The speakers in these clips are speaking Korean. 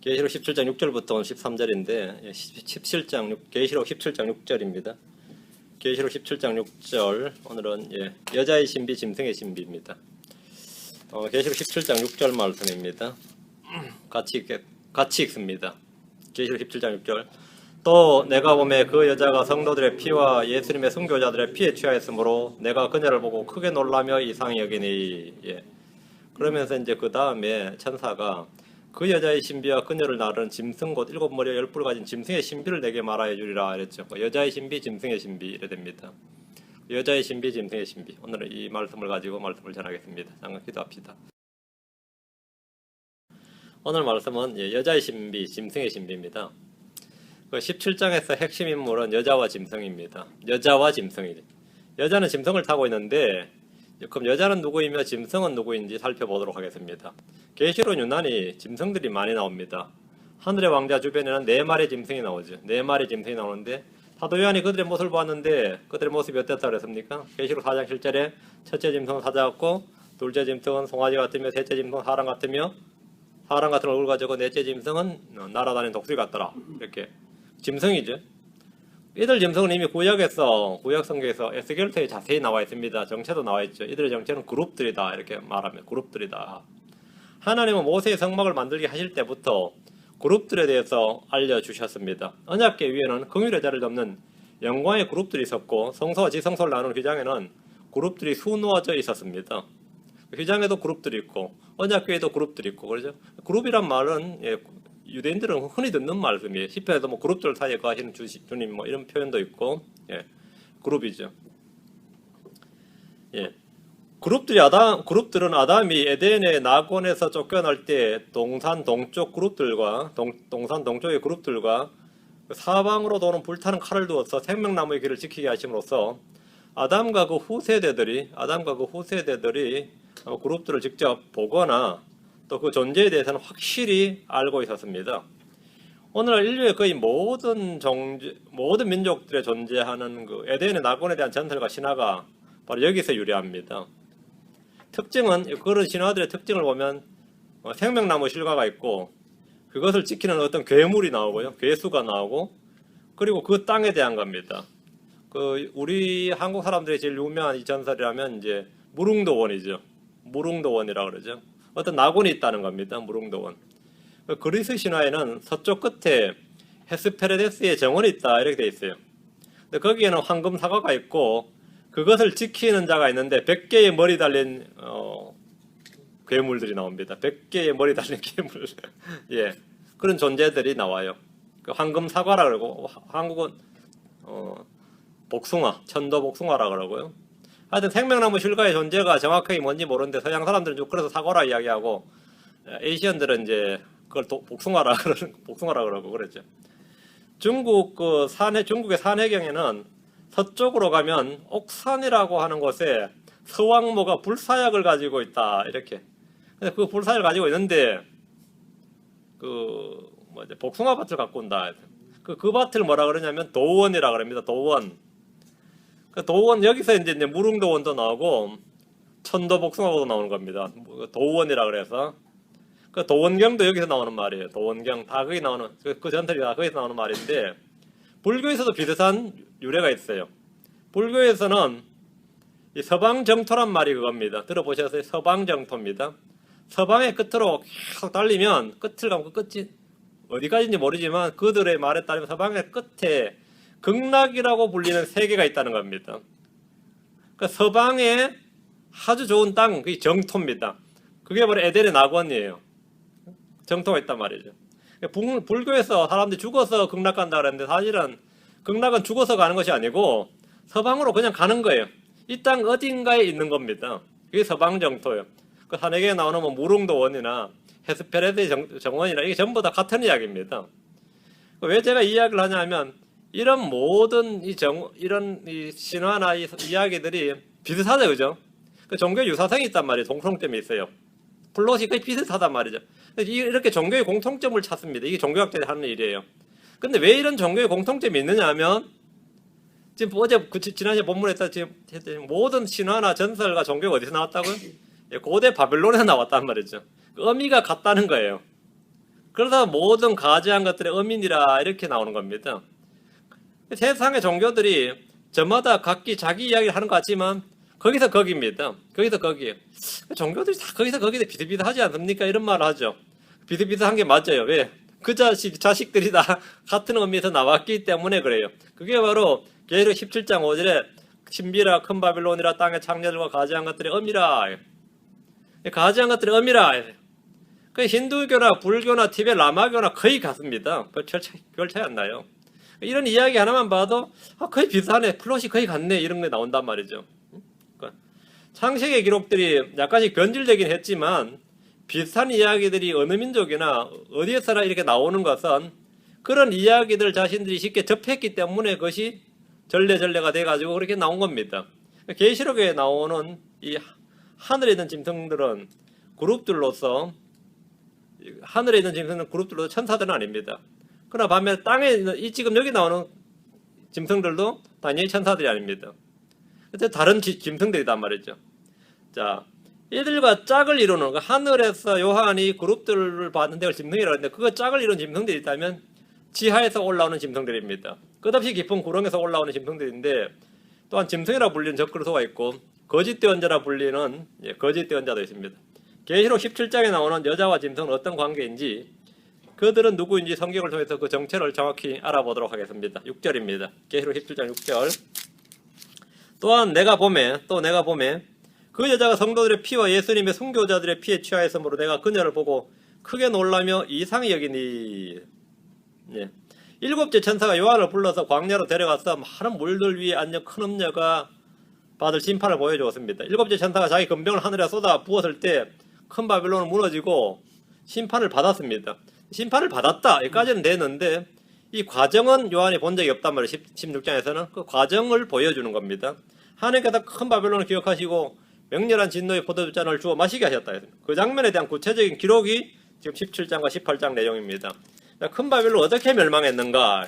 계시록 17장 6절부터 오늘 13절인데 17장 계시록 17장 6절입니다. 계시록 17장 6절 오늘은 여자의 신비 짐승의 신비입니다. 계시록 17장 6절 말씀입니다. 같이 읽습니다. 계시록 17장 6절 또 내가 보매 그 여자가 성도들의 피와 예수님의 순교자들의 피에 취하였으므로 내가 그녀를 보고 크게 놀라며 이상히 여기니. 그러면서 이제 그 다음에 천사가 그 여자의 신비와 그녀를 나르는 짐승 곧 7머리와 10뿔 가진 짐승의 신비를 내게 말하여 주리라 이랬죠. 여자의 신비, 짐승의 신비 이래 됩니다. 여자의 신비, 짐승의 신비. 오늘은 이 말씀을 가지고 말씀을 전하겠습니다. 잠깐 기도합시다. 오늘 말씀은 여자의 신비, 짐승의 신비입니다. 17장에서 핵심 인물은 여자와 짐승입니다. 여자와 짐승이죠. 여자는 짐승을 타고 있는데 그럼 여자는 누구이며 짐승은 누구인지 살펴보도록 하겠습니다. 계시록 유난히 짐승들이 많이 나옵니다. 하늘의 왕자 주변에는 4마리의 짐승이 나오죠. 4마리의 짐승이 나오는데 사도 요한이 그들의 모습을 보았는데 그들의 모습이 어땠다고 그랬습니까? 계시록 4장 7절에 첫째 짐승은 사자 같고 둘째 짐승은 송아지 같으며 셋째 짐승은 사람 같으며 사람 같은 얼굴 가지고 넷째 짐승은 날아다니는 독수리 같더라. 이렇게 짐승이죠. 이들 짐승은 이미 구약 성경에서 에스겔서에 자세히 나와 있습니다. 정체도 나와 있죠. 이들의 정체는 그룹들이다 이렇게 말하면 그룹들이다. 하나님은 모세의 성막을 만들게 하실 때부터 그룹들에 대해서 알려주셨습니다. 언약궤 위에는 긍휼의 자를 덮는 영광의 그룹들이 있었고 성소와 지성소를 나누는 휘장에는 그룹들이 수놓아져 있었습니다. 휘장에도 그룹들이 있고 언약궤에도 그룹들이 있고 그러죠. 그룹이란 말은 유대인들은 흔히 듣는 말씀이에요. 시편에도 그룹들 사이에 거하시는 주님 이런 표현도 있고 그룹이죠. 그룹들은 아담이 에덴의 낙원에서 쫓겨날 때 동산 동쪽 그룹들과 동산 동쪽의 그룹들과 사방으로 도는 불타는 칼을 두어서 생명나무의 길을 지키게 하심으로써 아담과 그 후세대들이 그룹들을 직접 보거나 또 그 존재에 대해서는 확실히 알고 있었습니다. 오늘날 인류의 거의 모든 민족들에 존재하는 그 에덴의 낙원에 대한 전설과 신화가 바로 여기서 유래합니다. 특징은 그런 신화들의 특징을 보면 생명나무 실과가 있고 그것을 지키는 어떤 괴물이 나오고요, 괴수가 나오고 그리고 그 땅에 대한 겁니다. 우리 한국 사람들이 제일 유명한 이 전설이라면 이제 무릉도원이죠. 무릉도원이라 그러죠. 어떤 낙원이 있다는 겁니다. 무릉도원. 그리스 신화에는 서쪽 끝에 헤스페레데스의 정원이 있다 이렇게 돼 있어요. 근데 거기에는 황금 사과가 있고 그것을 지키는 자가 있는데 100개의 머리 달린 괴물들이 나옵니다. 100개의 머리 달린 괴물. 그런 존재들이 나와요. 그 황금 사과라 그러고 한국은 복숭아, 천도 복숭아라 그러고요. 하여튼 생명나무 실과의 존재가 정확하게 뭔지 모르는데 서양 사람들은 좀 그래서 사과라 이야기하고 에이시언들은 이제 그걸 복숭아라 그러고 그랬죠. 중국의 산해경에는 서쪽으로 가면 옥산이라고 하는 곳에 서왕모가 불사약을 가지고 있다 이렇게. 근데 그 불사약을 가지고 있는데 복숭아 밭을 갖고 온다. 그 밭을 뭐라 그러냐면 도원이라 그럽니다. 도원. 그 도원 여기서 이제 무릉도원도 나오고 천도복숭아도 나오는 겁니다. 도원이라 그래서 그 도원경도 여기서 나오는 말이에요. 도원경 다 거기 나오는 그 전설이 다 거기서 나오는 말인데 불교에서도 비슷한 유래가 있어요. 불교에서는 이 서방정토란 말이 그겁니다. 들어보셨어요? 서방정토입니다. 서방의 끝으로 계속 달리면 끝을 가면 그 끝이 어디까지인지 모르지만 그들의 말에 따르면 서방의 끝에 극락이라고 불리는 세계가 있다는 겁니다. 그 서방에 아주 좋은 땅, 그게 정토입니다. 그게 바로 에덴의 낙원이에요. 정토가 있단 말이죠. 불교에서 사람들이 죽어서 극락 간다 그랬는데 사실은 극락은 죽어서 가는 것이 아니고 서방으로 그냥 가는 거예요. 이 땅 어딘가에 있는 겁니다. 그게 서방 정토예요. 그 산해경에 나오는 무릉도원이나 헤스페레드 정원이나 이게 전부 다 같은 이야기입니다. 왜 제가 이 이야기를 하냐면 이런 모든 이런 신화나 이야기들이 비슷하죠, 그죠? 그 종교 유사성이 있단 말이에요. 공통점이 있어요. 플롯이 거의 비슷하단 말이죠. 이렇게 종교의 공통점을 찾습니다. 이게 종교학자들이 하는 일이에요. 근데 왜 이런 종교의 공통점이 있느냐 하면 지금 지난주에 본문에 했던 모든 신화나 전설과 종교가 어디서 나왔다고요? 고대 바벨론에서 나왔단 말이죠. 그 의미가 같다는 거예요. 그러다 모든 가지한 것들의 어민이라 이렇게 나오는 겁니다. 세상의 종교들이 저마다 각기 자기 이야기를 하는 것 같지만 거기서 거기입니다. 거기서 거기에요. 종교들이 다 거기서 거기에 비슷비슷하지 않습니까? 이런 말을 하죠. 비슷비슷한 게 맞아요. 왜? 그 자식들이 다 같은 의미에서 나왔기 때문에 그래요. 그게 바로 계시록 17장 5절에 신비라 큰 바빌론이라 땅의 창녀들과 가지한 것들의 어미라. 가지한 것들의 어미라. 그 힌두교나 불교나 티베트 라마교나 거의 같습니다. 별 차이 안 나요. 이런 이야기 하나만 봐도 거의 비슷하네. 플롯이 거의 같네. 이런 게 나온단 말이죠. 창세기 기록들이 약간씩 변질되긴 했지만 비슷한 이야기들이 어느 민족이나 어디에서나 이렇게 나오는 것은 그런 이야기들 자신들이 쉽게 접했기 때문에 그것이 전래전래가 돼가지고 그렇게 나온 겁니다. 계시록에 나오는 이 하늘에 있는 짐승들은 그룹들로서 하늘에 있는 짐승들은 그룹들로서 천사들은 아닙니다. 그러나 반면에 땅에 있는 이 지금 여기 나오는 짐승들도 당연히 천사들이 아닙니다. 그때 다른 짐승들이단 말이죠. 자, 이들과 짝을 이루는 하늘에서 요한이 그룹들을 봤는데 짐승이라고 했는데 그거 짝을 이룬 짐승들이 있다면 지하에서 올라오는 짐승들입니다. 끝없이 깊은 구렁에서 올라오는 짐승들인데 또한 짐승이라 불리는 적그리스도가 있고 거짓 대언자라 불리는 거짓 대언자도 있습니다. 계시록 17장에 나오는 여자와 짐승은 어떤 관계인지 그들은 누구인지 성경을 통해서 그 정체를 정확히 알아보도록 하겠습니다. 6절입니다. 계시록 17장 6절. 또한 내가 보매 그 여자가 성도들의 피와 예수님의 순교자들의 피에 취하였으므로 내가 그녀를 보고 크게 놀라며 이상히 여기니. 예. 일곱째 천사가 요한을 불러서 광야로 데려가서 많은 물들 위에 앉은 큰 음녀가 받을 심판을 보여주었습니다. 일곱째 천사가 자기 금병을 하늘에 쏟아 부었을 때 큰 바빌론은 무너지고 심판을 받았습니다. 심판을 받았다 여기까지는 되는데 이 과정은 요한이 본 적이 없단 말이에요. 16장에서는 그 과정을 보여주는 겁니다. 하나님께서 큰 바빌론을 기억하시고 맹렬한 진노의 포도주잔을 주어 마시게 하셨다. 그 장면에 대한 구체적인 기록이 지금 17장과 18장 내용입니다. 큰 바빌론 어떻게 멸망했는가,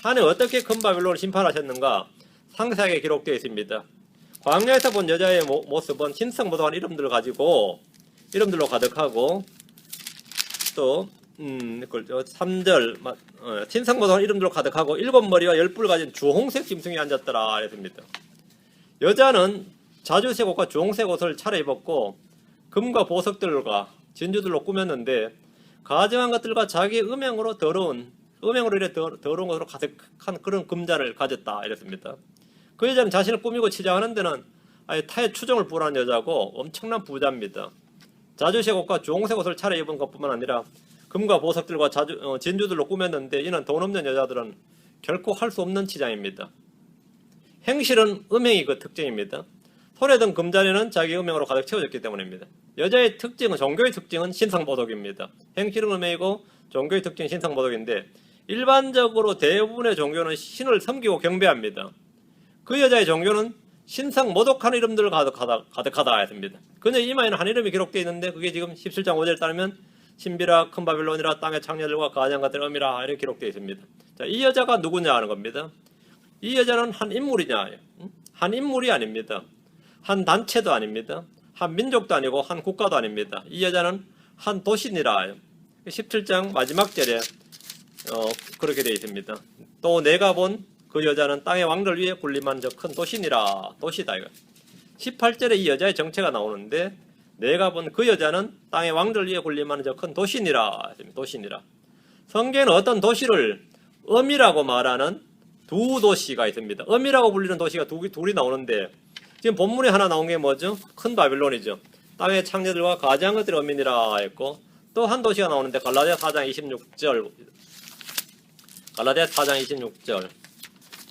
하나님 어떻게 큰 바빌론을 심판하셨는가 상세하게 기록되어 있습니다. 광야에서 본 여자의 모습은 흰색무도한 이름들로 가득하고 또 3절 흰색무도한 이름들로 가득하고 7머리와 10뿔 가진 주홍색 짐승이 앉았더라 했습니다. 여자는 자주색 옷과 주홍색 옷을 차려입었고 금과 보석들과 진주들로 꾸몄는데 가증한 것들과 자기의 음행으로 이래 더러운 것으로 가득한 그런 금자를 가졌다 이랬습니다. 그 여자는 자신을 꾸미고 치장하는 데는 아예 타의 추정을 불하는 여자고 엄청난 부자입니다. 자주색 옷과 주홍색 옷을 차려입은 것뿐만 아니라 금과 보석들과 진주들로 꾸몄는데 이는 돈 없는 여자들은 결코 할 수 없는 치장입니다. 행실은 음행이 그 특징입니다. 손에 든 금자리는 자기 음행으로 가득 채워졌기 때문입니다. 여자의 특징은, 종교의 특징은 신성모독입니다. 행실은 음행이고 종교의 특징은 신성모독인데 일반적으로 대부분의 종교는 신을 섬기고 경배합니다. 그 여자의 종교는 신성모독한 이름들을 가득하다 했습니다. 그녀의 이마에는 한 이름이 기록되어 있는데 그게 지금 17장 5절에 따르면 신비라 큰 바빌론이라 땅의 창녀들과 가장 같은 어미라 이렇게 기록되어 있습니다. 자, 이 여자가 누구냐 하는 겁니다. 이 여자는 한 인물이냐? 한 인물이 아닙니다. 한 단체도 아닙니다. 한 민족도 아니고 한 국가도 아닙니다. 이 여자는 한 도시니라. 17장 마지막 절에 그렇게 되어 있습니다. 또 내가 본 그 여자는 땅의 왕들 위에 군림한 저 큰 도시니라. 도시다 이거. 18절에 이 여자의 정체가 나오는데 내가 본 그 여자는 땅의 왕들 위에 군림하는 저 큰 도시니라. 도시니라. 성경에는 어떤 도시를 엄이라고 말하는 두 도시가 있습니다. 엄이라고 불리는 도시가 둘이 나오는데 지금 본문에 하나 나온 게 뭐죠? 큰 바빌론이죠. 땅의 창녀들과 가장 것들의 어민이라 했고 또 한 도시가 나오는데 갈라디아 4장 26절 갈라디아 4장 26절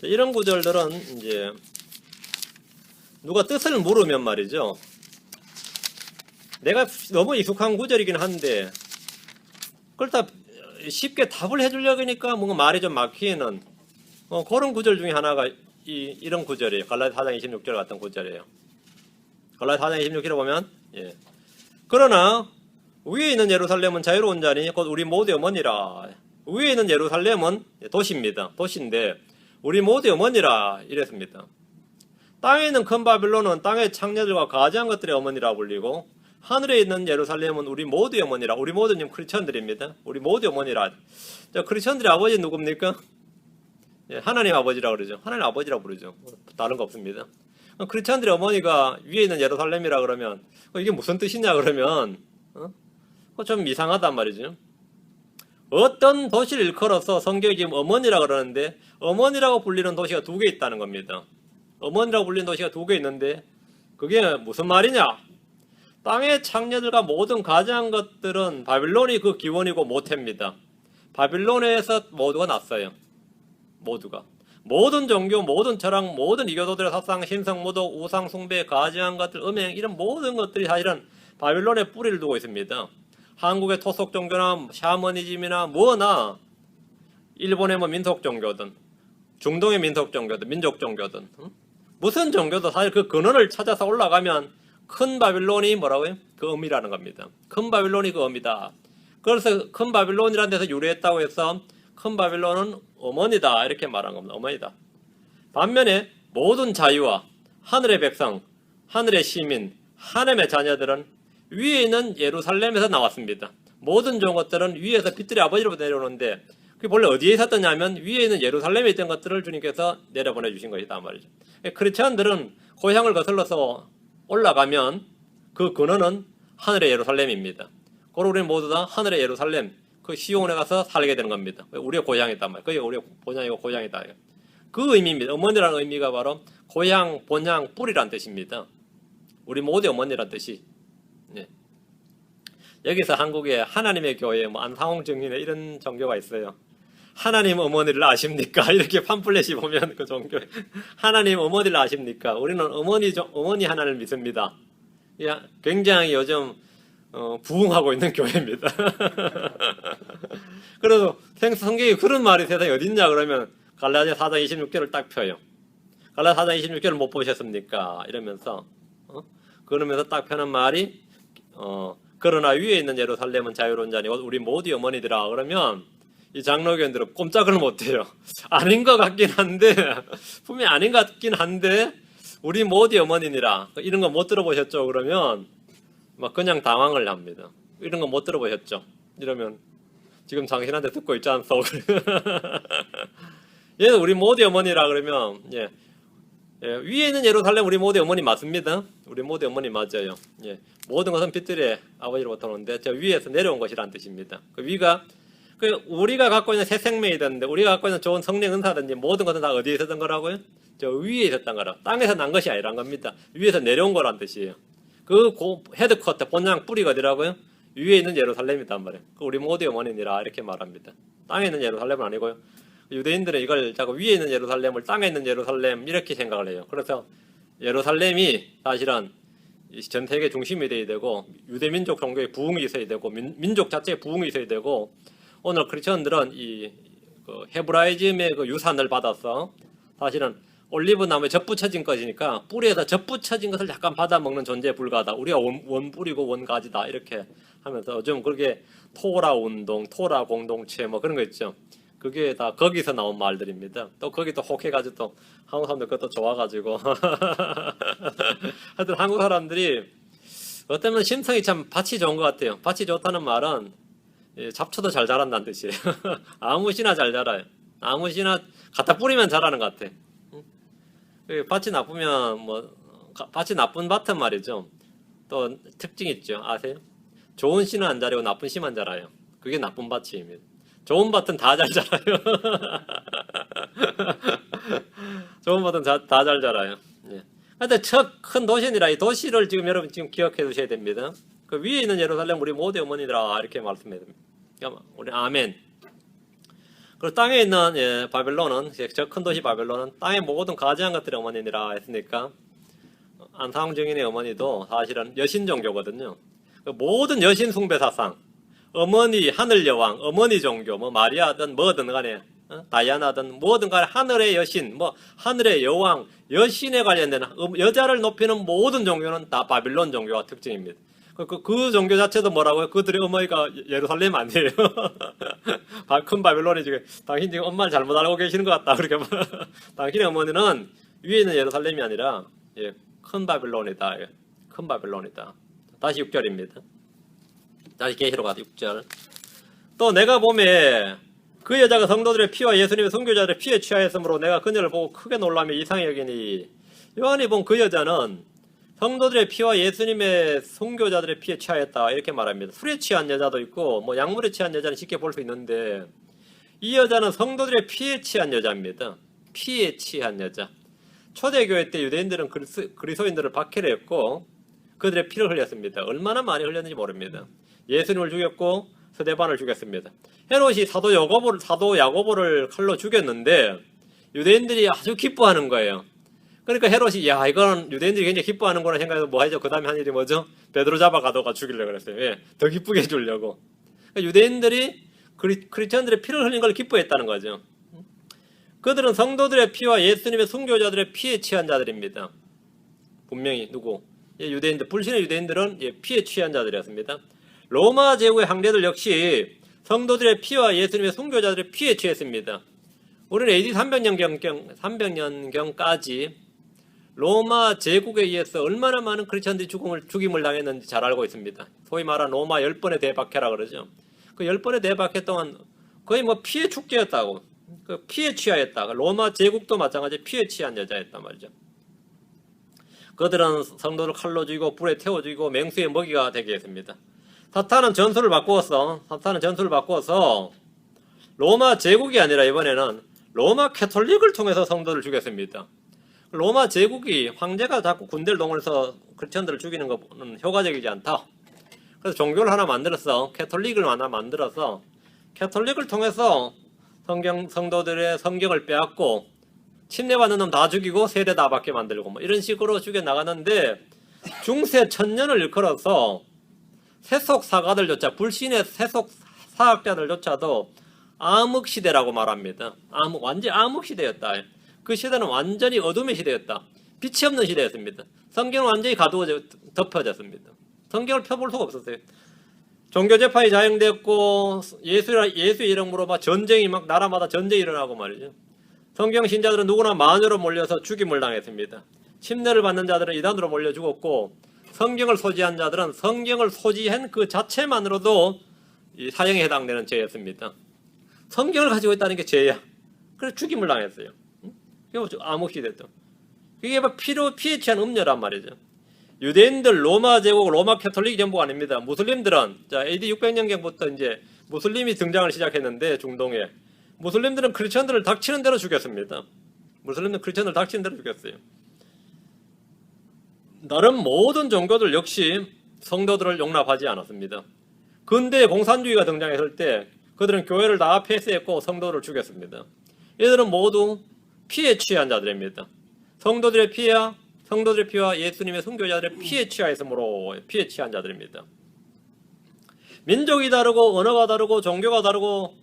이런 구절들은 이제 누가 뜻을 물으면 말이죠. 내가 너무 익숙한 구절이긴 한데 그걸 다 쉽게 답을 해주려고 하니까 뭔가 말이 좀 막히는 그런 구절 중에 하나가 이런 구절이에요. 갈라디아 4장 26절 같은 구절이에요. 갈라디아 4장 26절에 보면 그러나 위에 있는 예루살렘은 자유로운 자니 곧 우리 모두의 어머니라. 위에 있는 예루살렘은 도시입니다. 도시인데 우리 모두의 어머니라 이랬습니다. 땅에 있는 큰 바빌론은 땅의 창녀들과 가증한 것들의 어머니라 불리고 하늘에 있는 예루살렘은 우리 모두의 어머니라. 우리 모두는 크리스천들입니다. 우리 모두의 어머니라. 자, 크리스천들의 아버지 누굽니까? 예, 하나님 아버지라 그러죠. 하나님 아버지라 부르죠. 다른 거 없습니다. 크리스천들의 어머니가 위에 있는 예루살렘이라 그러면 이게 무슨 뜻이냐 그러면 좀 이상하단 말이죠. 어떤 도시를 일컬어서 성경이 지금 어머니라 그러는데 어머니라고 불리는 도시가 두 개 있다는 겁니다. 어머니라고 불리는 도시가 두 개 있는데 그게 무슨 말이냐? 땅의 창녀들과 모든 가장한 것들은 바빌론이 그 기원이고 모태입니다. 바빌론에서 모두가 났어요. 모두가. 모든 종교, 모든 철학, 모든 이교도들의 사상, 신성, 모독, 우상, 숭배, 가증한 것들, 음행 이런 모든 것들이 사실은 바빌론에 뿌리를 두고 있습니다. 한국의 토속 종교나 샤머니즘이나 뭐나 일본의 뭐 민속 종교든 중동의 민속 종교든 민족 종교든 무슨 종교도 사실 그 근원을 찾아서 올라가면 큰 바빌론이 뭐라고요? 그 의미라는 겁니다. 큰 바빌론이 그 의미다. 그래서 큰 바빌론이라는 데서 유래했다고 해서 큰 바빌론은 어머니다 이렇게 말한 겁니다. 어머니다. 반면에 모든 자유와 하늘의 백성, 하늘의 시민, 하나님의 자녀들은 위에 있는 예루살렘에서 나왔습니다. 모든 좋은 것들은 위에서 빛들의 아버지로부터 내려오는데 그게 본래 어디에 있었던 냐면 위에 있는 예루살렘에 있던 것들을 주님께서 내려보내 주신 것이다 말이죠. 크리스천들은 고향을 거슬러서 올라가면 그 근원은 하늘의 예루살렘입니다. 그리고 우리는 모두 다 하늘의 예루살렘 그 시온에 가서 살게 되는 겁니다. 우리의 고향이단 말이에요. 그게 우리의 본향이고 고향이다. 그 의미입니다. 어머니라는 의미가 바로 고향, 본향, 뿌리란 뜻입니다. 우리 모두의 어머니란 뜻이. 네. 여기서 한국에 하나님의 교회, 뭐 안상홍 증인회 이런 종교가 있어요. 하나님 어머니를 아십니까? 이렇게 팜플렛이 보면 그 종교에 하나님 어머니를 아십니까? 우리는 어머니 하나를 믿습니다. 굉장히 요즘 부흥하고 있는 교회입니다. 그래서 성경에 그런 말이 세상에 어딨냐 그러면 갈라디아 4장 26절을 딱 펴요. 갈라디아 4장 26절을 못 보셨습니까? 이러면서 그러면서 딱 펴는 말이 그러나 위에 있는 예루살렘은 자유로운 자니 우리 모두 어머니들아 그러면 이 장로교인들은 꼼짝을 못해요. 아닌 것 같긴 한데 분명히 아닌 것 같긴 한데 우리 모두 어머니니라 이런 거 못 들어보셨죠? 그러면 막 그냥 당황을 합니다. 이런 거 못 들어보셨죠? 이러면 지금 당신한테 듣고 있지 않소? 얘는 우리 모두 어머니라 그러면 위에 있는 예루살렘 우리 모두 어머니 맞습니다. 우리 모두 어머니 맞아요. 모든 것은 빛들의 아버지로부터 오는데 저 위에서 내려온 것이라는 뜻입니다. 그 위가 우리가 갖고 있는 새 생명이든지 우리가 갖고 있는 좋은 성령 은사든지 모든 것은 다 어디에 있었던 거라고요? 저 위에 있었던 거라. 땅에서 난 것이 아니란 겁니다. 위에서 내려온 거란 뜻이에요. 그 헤드쿼터 본향 뿌리가 어디라고요? 위에 있는 예루살렘이단 말이에요. 우리 모두의 어머니니라 이렇게 말합니다. 땅에 있는 예루살렘은 아니고요. 유대인들은 이걸 자꾸 위에 있는 예루살렘을 땅에 있는 예루살렘 이렇게 생각을 해요. 그래서 예루살렘이 사실은 전 세계 중심이 돼야 되고 유대민족 종교의 부흥이 있어야 되고 민족 자체의 부흥이 있어야 되고 오늘 크리스천들은 이 헤브라이즘의 그 유산을 받아서 사실은 올리브 나무에 젖 붙여진 것이니까 뿌리에다 젖 붙여진 것을 약간 받아먹는 존재에 불과하다. 우리가 원뿌리고 원가지다 이렇게 하면서 좀 그렇게 토라 운동, 토라 공동체 뭐 그런 거 있죠. 그게 다 거기서 나온 말들입니다. 또 거기 또 혹해가지고 또 한국 사람들 그것도 좋아가지고 하여튼 한국 사람들이 어쩌면 심성이 참 밭이 좋은 것 같아요. 밭이 좋다는 말은 잡초도 잘 자란다는 뜻이에요. 아무 씨나 잘 자라요. 아무 씨나 갖다 뿌리면 자라는 것 같아. 밭이 나쁘면 뭐 밭이 나쁜 밭은 말이죠. 또 특징이 있죠. 아세요? 좋은 씨는 안 자라고 나쁜 씨만 자라요. 그게 나쁜 밭입니다. 좋은 밭은 다 잘 자라요. 좋은 밭은 다 잘 자라요. 근데 첫 큰 도시니라 이 도시를 지금 여러분 지금 기억해 두셔야 됩니다. 그 위에 있는 예루살렘 우리 모두 어머니들아 이렇게 말씀해야 됩니다. 우리 아멘. 그리고 땅에 있는 바벨론은 저 큰 도시 바벨론은 땅의 모든 가증한 것들의 어머니니라 했으니까 안상홍 증인의 어머니도 사실은 여신 종교거든요. 그 모든 여신 숭배 사상, 어머니 하늘 여왕, 어머니 종교, 뭐 마리아든 뭐든 간에 다이아나든 뭐든 간에 하늘의 여신, 뭐 하늘의 여왕, 여신에 관련된 여자를 높이는 모든 종교는 다 바빌론 종교가 특징입니다. 그 종교 자체도 뭐라고요? 그들의 어머니가 예루살렘 아니에요. 큰 바빌론이 지금 당신 지금 엄마를 잘못 알고 계시는 것 같다. 그렇게 당신의 어머니는 위에 있는 예루살렘이 아니라 큰 바빌론이다. 큰 바빌론이다. 다시 6절입니다. 다시 계시록 가서 6절. 또 내가 보매 그 여자가 성도들의 피와 예수님의 선교자들의 피에 취하였으므로 내가 그녀를 보고 크게 놀라며 이상히 여기니. 요한이 본 그 여자는 성도들의 피와 예수님의 선교자들의 피에 취하였다 이렇게 말합니다. 술에 취한 여자도 있고 뭐 약물에 취한 여자는 쉽게 볼 수 있는데 이 여자는 성도들의 피에 취한 여자입니다. 피에 취한 여자. 초대교회 때 유대인들은 그리스도인들을 박해했고 그들의 피를 흘렸습니다. 얼마나 많이 흘렸는지 모릅니다. 예수님을 죽였고 스데반을 죽였습니다. 헤롯이 사도 야고보를 칼로 죽였는데 유대인들이 아주 기뻐하는 거예요. 그러니까 헤롯이 야 이건 유대인들이 굉장히 기뻐하는구나 생각해서 뭐 하죠? 그 다음에 한 일이 뭐죠? 베드로 잡아 가둬가 죽이려고 그랬어요. 왜? 더 기쁘게 해주려고. 그러니까 유대인들이 크리스천들의 피를 흘린 걸 기뻐했다는 거죠. 그들은 성도들의 피와 예수님의 순교자들의 피에 취한 자들입니다. 분명히 누구? 유대인들, 불신의 유대인들은 피에 취한 자들이었습니다. 로마 제국의 황제들 역시 성도들의 피와 예수님의 순교자들의 피에 취했습니다. 우리는 AD 300년경까지 로마 제국에 의해서 얼마나 많은 크리스천들이 죽임을 당했는지 잘 알고 있습니다. 소위 말하는 로마 10번의 대박해라 그러죠. 그 10번의 대박해 동안 거의 뭐 피해 축제였다고. 그 피해 취하였다. 로마 제국도 마찬가지 피해 취한 여자였단 말이죠. 그들은 성도를 칼로 죽이고 불에 태워 죽이고 맹수의 먹이가 되게 했습니다. 사탄은 전술을 바꾸어서 로마 제국이 아니라 이번에는 로마 캐톨릭을 통해서 성도를 죽였습니다. 로마 제국이 황제가 자꾸 군대를 동원해서 크리스천들을 죽이는 것은 효과적이지 않다. 그래서 종교를 하나 만들어서 캐톨릭을 하나 만들어서 캐톨릭을 통해서 성도들의 성경을 빼앗고 침례받는 놈 다 죽이고 세례 다 받게 만들고 뭐 이런 식으로 죽여 나가는데 중세 천년을 일컬어서 세속 사가들조차 불신의 세속 사학자들조차도 암흑 시대라고 말합니다. 완전 암흑 시대였다. 그 시대는 완전히 어둠의 시대였다. 빛이 없는 시대였습니다. 성경은 완전히 덮어졌습니다. 성경을 펴볼 수가 없었어요. 종교 재판이 자행됐고 예수 이름으로 막 전쟁이 막 나라마다 전쟁이 일어나고 말이죠. 성경 신자들은 누구나 만으로 몰려서 죽임을 당했습니다. 침례를 받는 자들은 이단으로 몰려 죽었고 성경을 소지한 자들은 성경을 소지한 그 자체만으로도 이 사형에 해당되는 죄였습니다. 성경을 가지고 있다는 게 죄야. 그래서 죽임을 당했어요. 이게 암흑시대죠. 이게 피에 취한 음녀란 말이죠. 유대인들, 로마 제국, 로마 캐톨릭이 전부가 아닙니다. 무슬림들은 AD 600년경부터 이제 무슬림이 등장을 시작했는데 중동에 무슬림들은 크리스천들을 닥치는 대로 죽였습니다. 무슬림들은 크리스천들을 닥치는 대로 죽였어요. 다른 모든 종교들 역시 성도들을 용납하지 않았습니다. 근대 공산주의가 등장했을 때 그들은 교회를 다 폐쇄했고 성도를 죽였습니다. 이들은 모두 피에 취한 자들입니다. 성도들의 피와 예수님의 선교자들의 피에 취하였으므로 피에 취한 자들입니다. 민족이 다르고 언어가 다르고 종교가 다르고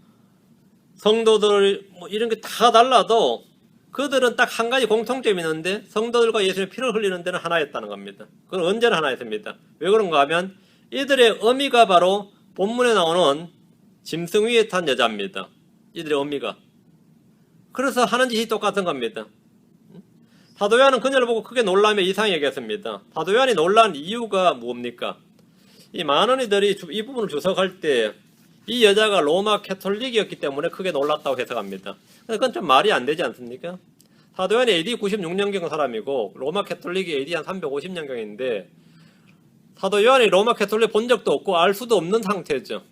성도들 뭐 이런 게 다 달라도 그들은 딱 한 가지 공통점이 있는데 성도들과 예수님의 피를 흘리는 데는 하나였다는 겁니다. 그건 언제나 하나였습니다. 왜 그런가 하면 이들의 어미가 바로 본문에 나오는 짐승 위에 탄 여자입니다. 이들의 어미가. 그래서 하는 짓이 똑같은 겁니다. 사도 요한은 그녀를 보고 크게 놀라며 이상히 여겼습니다. 사도 요한이 놀란 이유가 뭡니까? 이 많은 이들이 이 부분을 주석할 때 이 여자가 로마 캐톨릭이었기 때문에 크게 놀랐다고 해석합니다. 그건 좀 말이 안 되지 않습니까? 사도 요한이 AD 96년경 사람이고 로마 캐톨릭이 AD 한 350년경인데 사도 요한이 로마 캐톨릭 본 적도 없고 알 수도 없는 상태죠.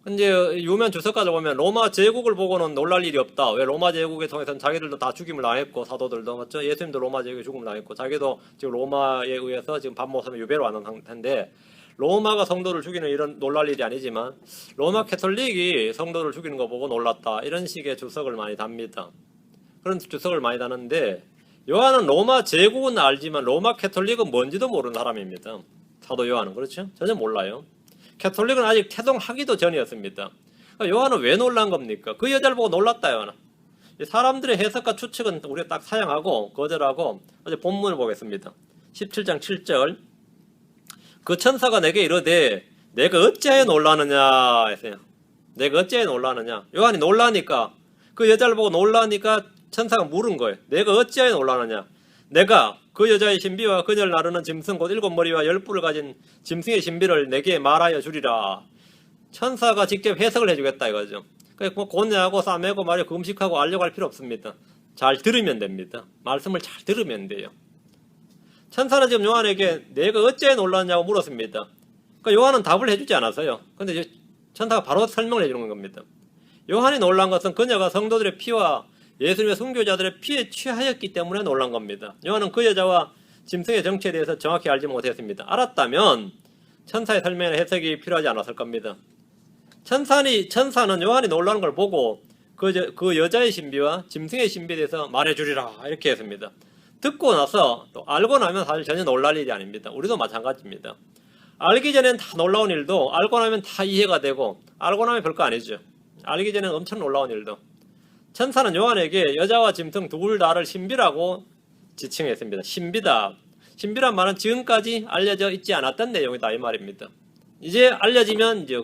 이제 유명 주석가들 보면 로마 제국을 보고는 놀랄 일이 없다. 왜 로마 제국에 통해서는 자기들도 다 죽임을 당했고 사도들도 맞죠? 예수님도 로마 제국에 죽임을 당했고 자기도 지금 로마에 의해서 지금 밥 먹으면 유배로 왔는 상태인데 로마가 성도를 죽이는 이런 놀랄 일이 아니지만 로마 캐톨릭이 성도를 죽이는 거 보고 놀랐다. 이런 식의 주석을 많이 답니다. 그런 주석을 많이 다는데 요한은 로마 제국은 알지만 로마 캐톨릭은 뭔지도 모르는 사람입니다. 사도 요한은 그렇죠? 전혀 몰라요. 캐톨릭은 아직 태동하기도 전이었습니다. 요한은 왜 놀란 겁니까? 그 여자를 보고 놀랐다 요한은. 사람들의 해석과 추측은 우리가 딱 사양하고 거절하고 어제 본문을 보겠습니다. 17장 7절 그 천사가 내게 이르되 내가 어찌하여 놀라느냐 했어요. 내가 어찌하여 놀라느냐. 요한이 놀라니까 그 여자를 보고 놀라니까 천사가 물은 거예요. 내가 어찌하여 놀라느냐. 내가 그 여자의 신비와 그녀를 나르는 짐승 곧 7머리와 10뿔을 가진 짐승의 신비를 내게 말하여 주리라. 천사가 직접 해석을 해주겠다 이거죠. 그러니까 뭐 고뇌하고 싸매고 말이야 금식하고 알려고 할 필요 없습니다. 잘 들으면 됩니다. 말씀을 잘 들으면 돼요. 천사는 지금 요한에게 내가 어째 놀랐냐고 물었습니다. 그러니까 요한은 답을 해주지 않았어요. 근데 천사가 바로 설명을 해주는 겁니다. 요한이 놀란 것은 그녀가 성도들의 피와 예수님의 순교자들의 피에 취하였기 때문에 놀란 겁니다. 요한은 그 여자와 짐승의 정체에 대해서 정확히 알지 못했습니다. 알았다면 천사의 설명이나 해석이 필요하지 않았을 겁니다. 천사는 요한이 놀라는 걸 보고 그 여자의 신비와 짐승의 신비에 대해서 말해주리라 이렇게 했습니다. 듣고 나서 또 알고 나면 사실 전혀 놀랄 일이 아닙니다. 우리도 마찬가지입니다. 알기 전엔 다 놀라운 일도 알고 나면 다 이해가 되고 알고 나면 별거 아니죠. 알기 전엔 엄청 놀라운 일도. 천사는 요한에게 여자와 짐승 둘 다를 신비라고 지칭했습니다. 신비다. 신비란 말은 지금까지 알려져 있지 않았던 내용이다 이 말입니다. 이제 알려지면 이제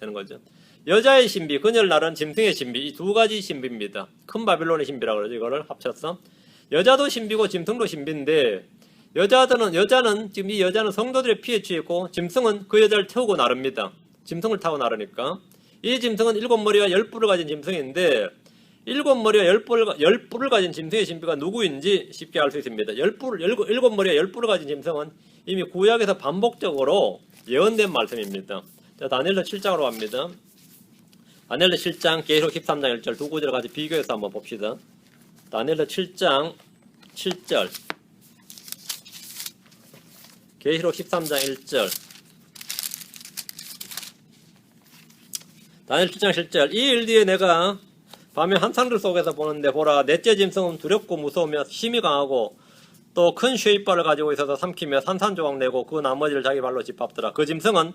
되는 거죠. 여자의 신비, 그녀를 나른 짐승의 신비, 이 두 가지 신비입니다. 큰 바빌론의 신비라고 그러죠. 이거를 합쳐서 여자도 신비고 짐승도 신비인데 여자는 지금 이 여자는 성도들의 피에 취했고 짐승은 그 여자를 태우고 나릅니다. 짐승을 타고 나르니까 이 짐승은 7머리와 10뿔을 가진 짐승인데 7머리와 10뿔을 가진 짐승의 신비가 누구인지 쉽게 알 수 있습니다. 7머리와 10뿔을 가진 짐승은 이미 구약에서 반복적으로 예언된 말씀입니다. 자, 다니엘서 7장으로 갑니다. 다니엘서 7장 계시록 13장 1절 두 구절을 같이 비교해서 한번 봅시다. 다니엘서 7장 7절 계시록 13장 1절 다니엘 7장 7절 이 일 뒤에 내가 밤에 한상들 속에서 보는데 보라 넷째 짐승은 두렵고 무서우며 힘이 강하고 또 큰 쇠이빨을 가지고 있어서 삼키며 산산조각 내고 그 나머지를 자기 발로 짓밟더라. 그 짐승은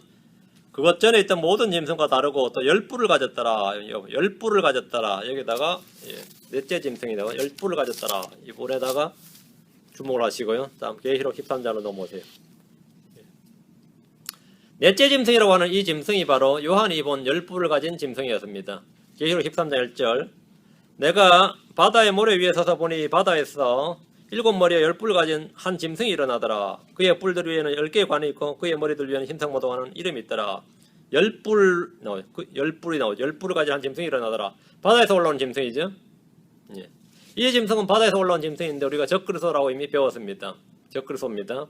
그것 전에 있던 모든 짐승과 다르고 또 10뿔을 가졌더라. 10뿔을 가졌더라. 여기다가 넷째 짐승이다가 10뿔을 가졌더라. 이 볼에다가 주목을 하시고요. 다음 계시록 13장으로 넘어오세요. 넷째 짐승이라고 하는 이 짐승이 바로 요한이 본 10뿔을 가진 짐승이었습니다. 계시록 13장 1절 내가 바다의 모래 위에 서서 보니 바다에서 7머리와 10뿔을 가진 한 짐승이 일어나더라. 그의 뿔들 위에는 10개의 관이 있고 그의 머리들 위에는 흰성모독하는 이름이 있더라. 10뿔이 나오죠. 10뿔을 가진 한 짐승이 일어나더라. 바다에서 올라온 짐승이죠. 예. 이 짐승은 바다에서 올라온 짐승인데 우리가 적그리스도라고 이미 배웠습니다. 적그리스도입니다.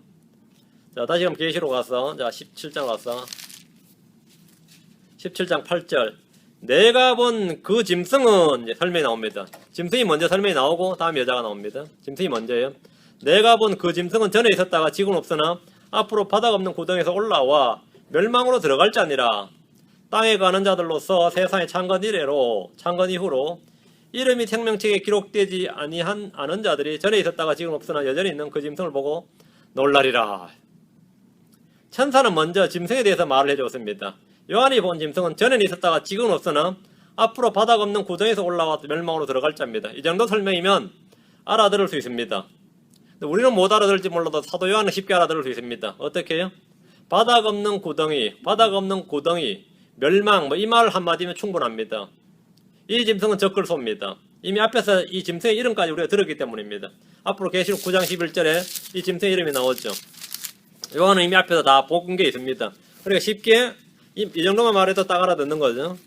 자, 다시 그럼 계시로 가서 자 17장 가서 17장 8절 내가 본 그 짐승은 이제 설명이 나옵니다. 짐승이 먼저 설명이 나오고 다음 여자가 나옵니다. 짐승이 먼저예요. 내가 본 그 짐승은 전에 있었다가 지금 없으나 앞으로 바닥 없는 구덩이에서 올라와 멸망으로 들어갈 자니라. 땅에 가는 자들로서 세상의 창건 이후로 이름이 생명책에 기록되지 않은 자들이 전에 있었다가 지금 없으나 여전히 있는 그 짐승을 보고 놀라리라. 천사는 먼저 짐승에 대해서 말을 해줬습니다. 요한이 본 짐승은 전에는 있었다가 지금은 없으나 앞으로 바닥 없는 구덩이에서 올라와 멸망으로 들어갈 자입니다. 이 정도 설명이면 알아들을 수 있습니다. 우리는 못 알아들을지 몰라도 사도 요한은 쉽게 알아들을 수 있습니다. 어떻게 해요? 바닥 없는 구덩이, 멸망 이 말 한마디면 충분합니다. 이 짐승은 적그리스도입니다. 이미 앞에서 이 짐승의 이름까지 우리가 들었기 때문입니다. 앞으로 계시록 9장 11절에 이 짐승의 이름이 나오죠. 요한은 이미 앞에서 다 본 게 있습니다. 그러니까 쉽게 이 정도만 말해도 딱 알아듣는 거죠.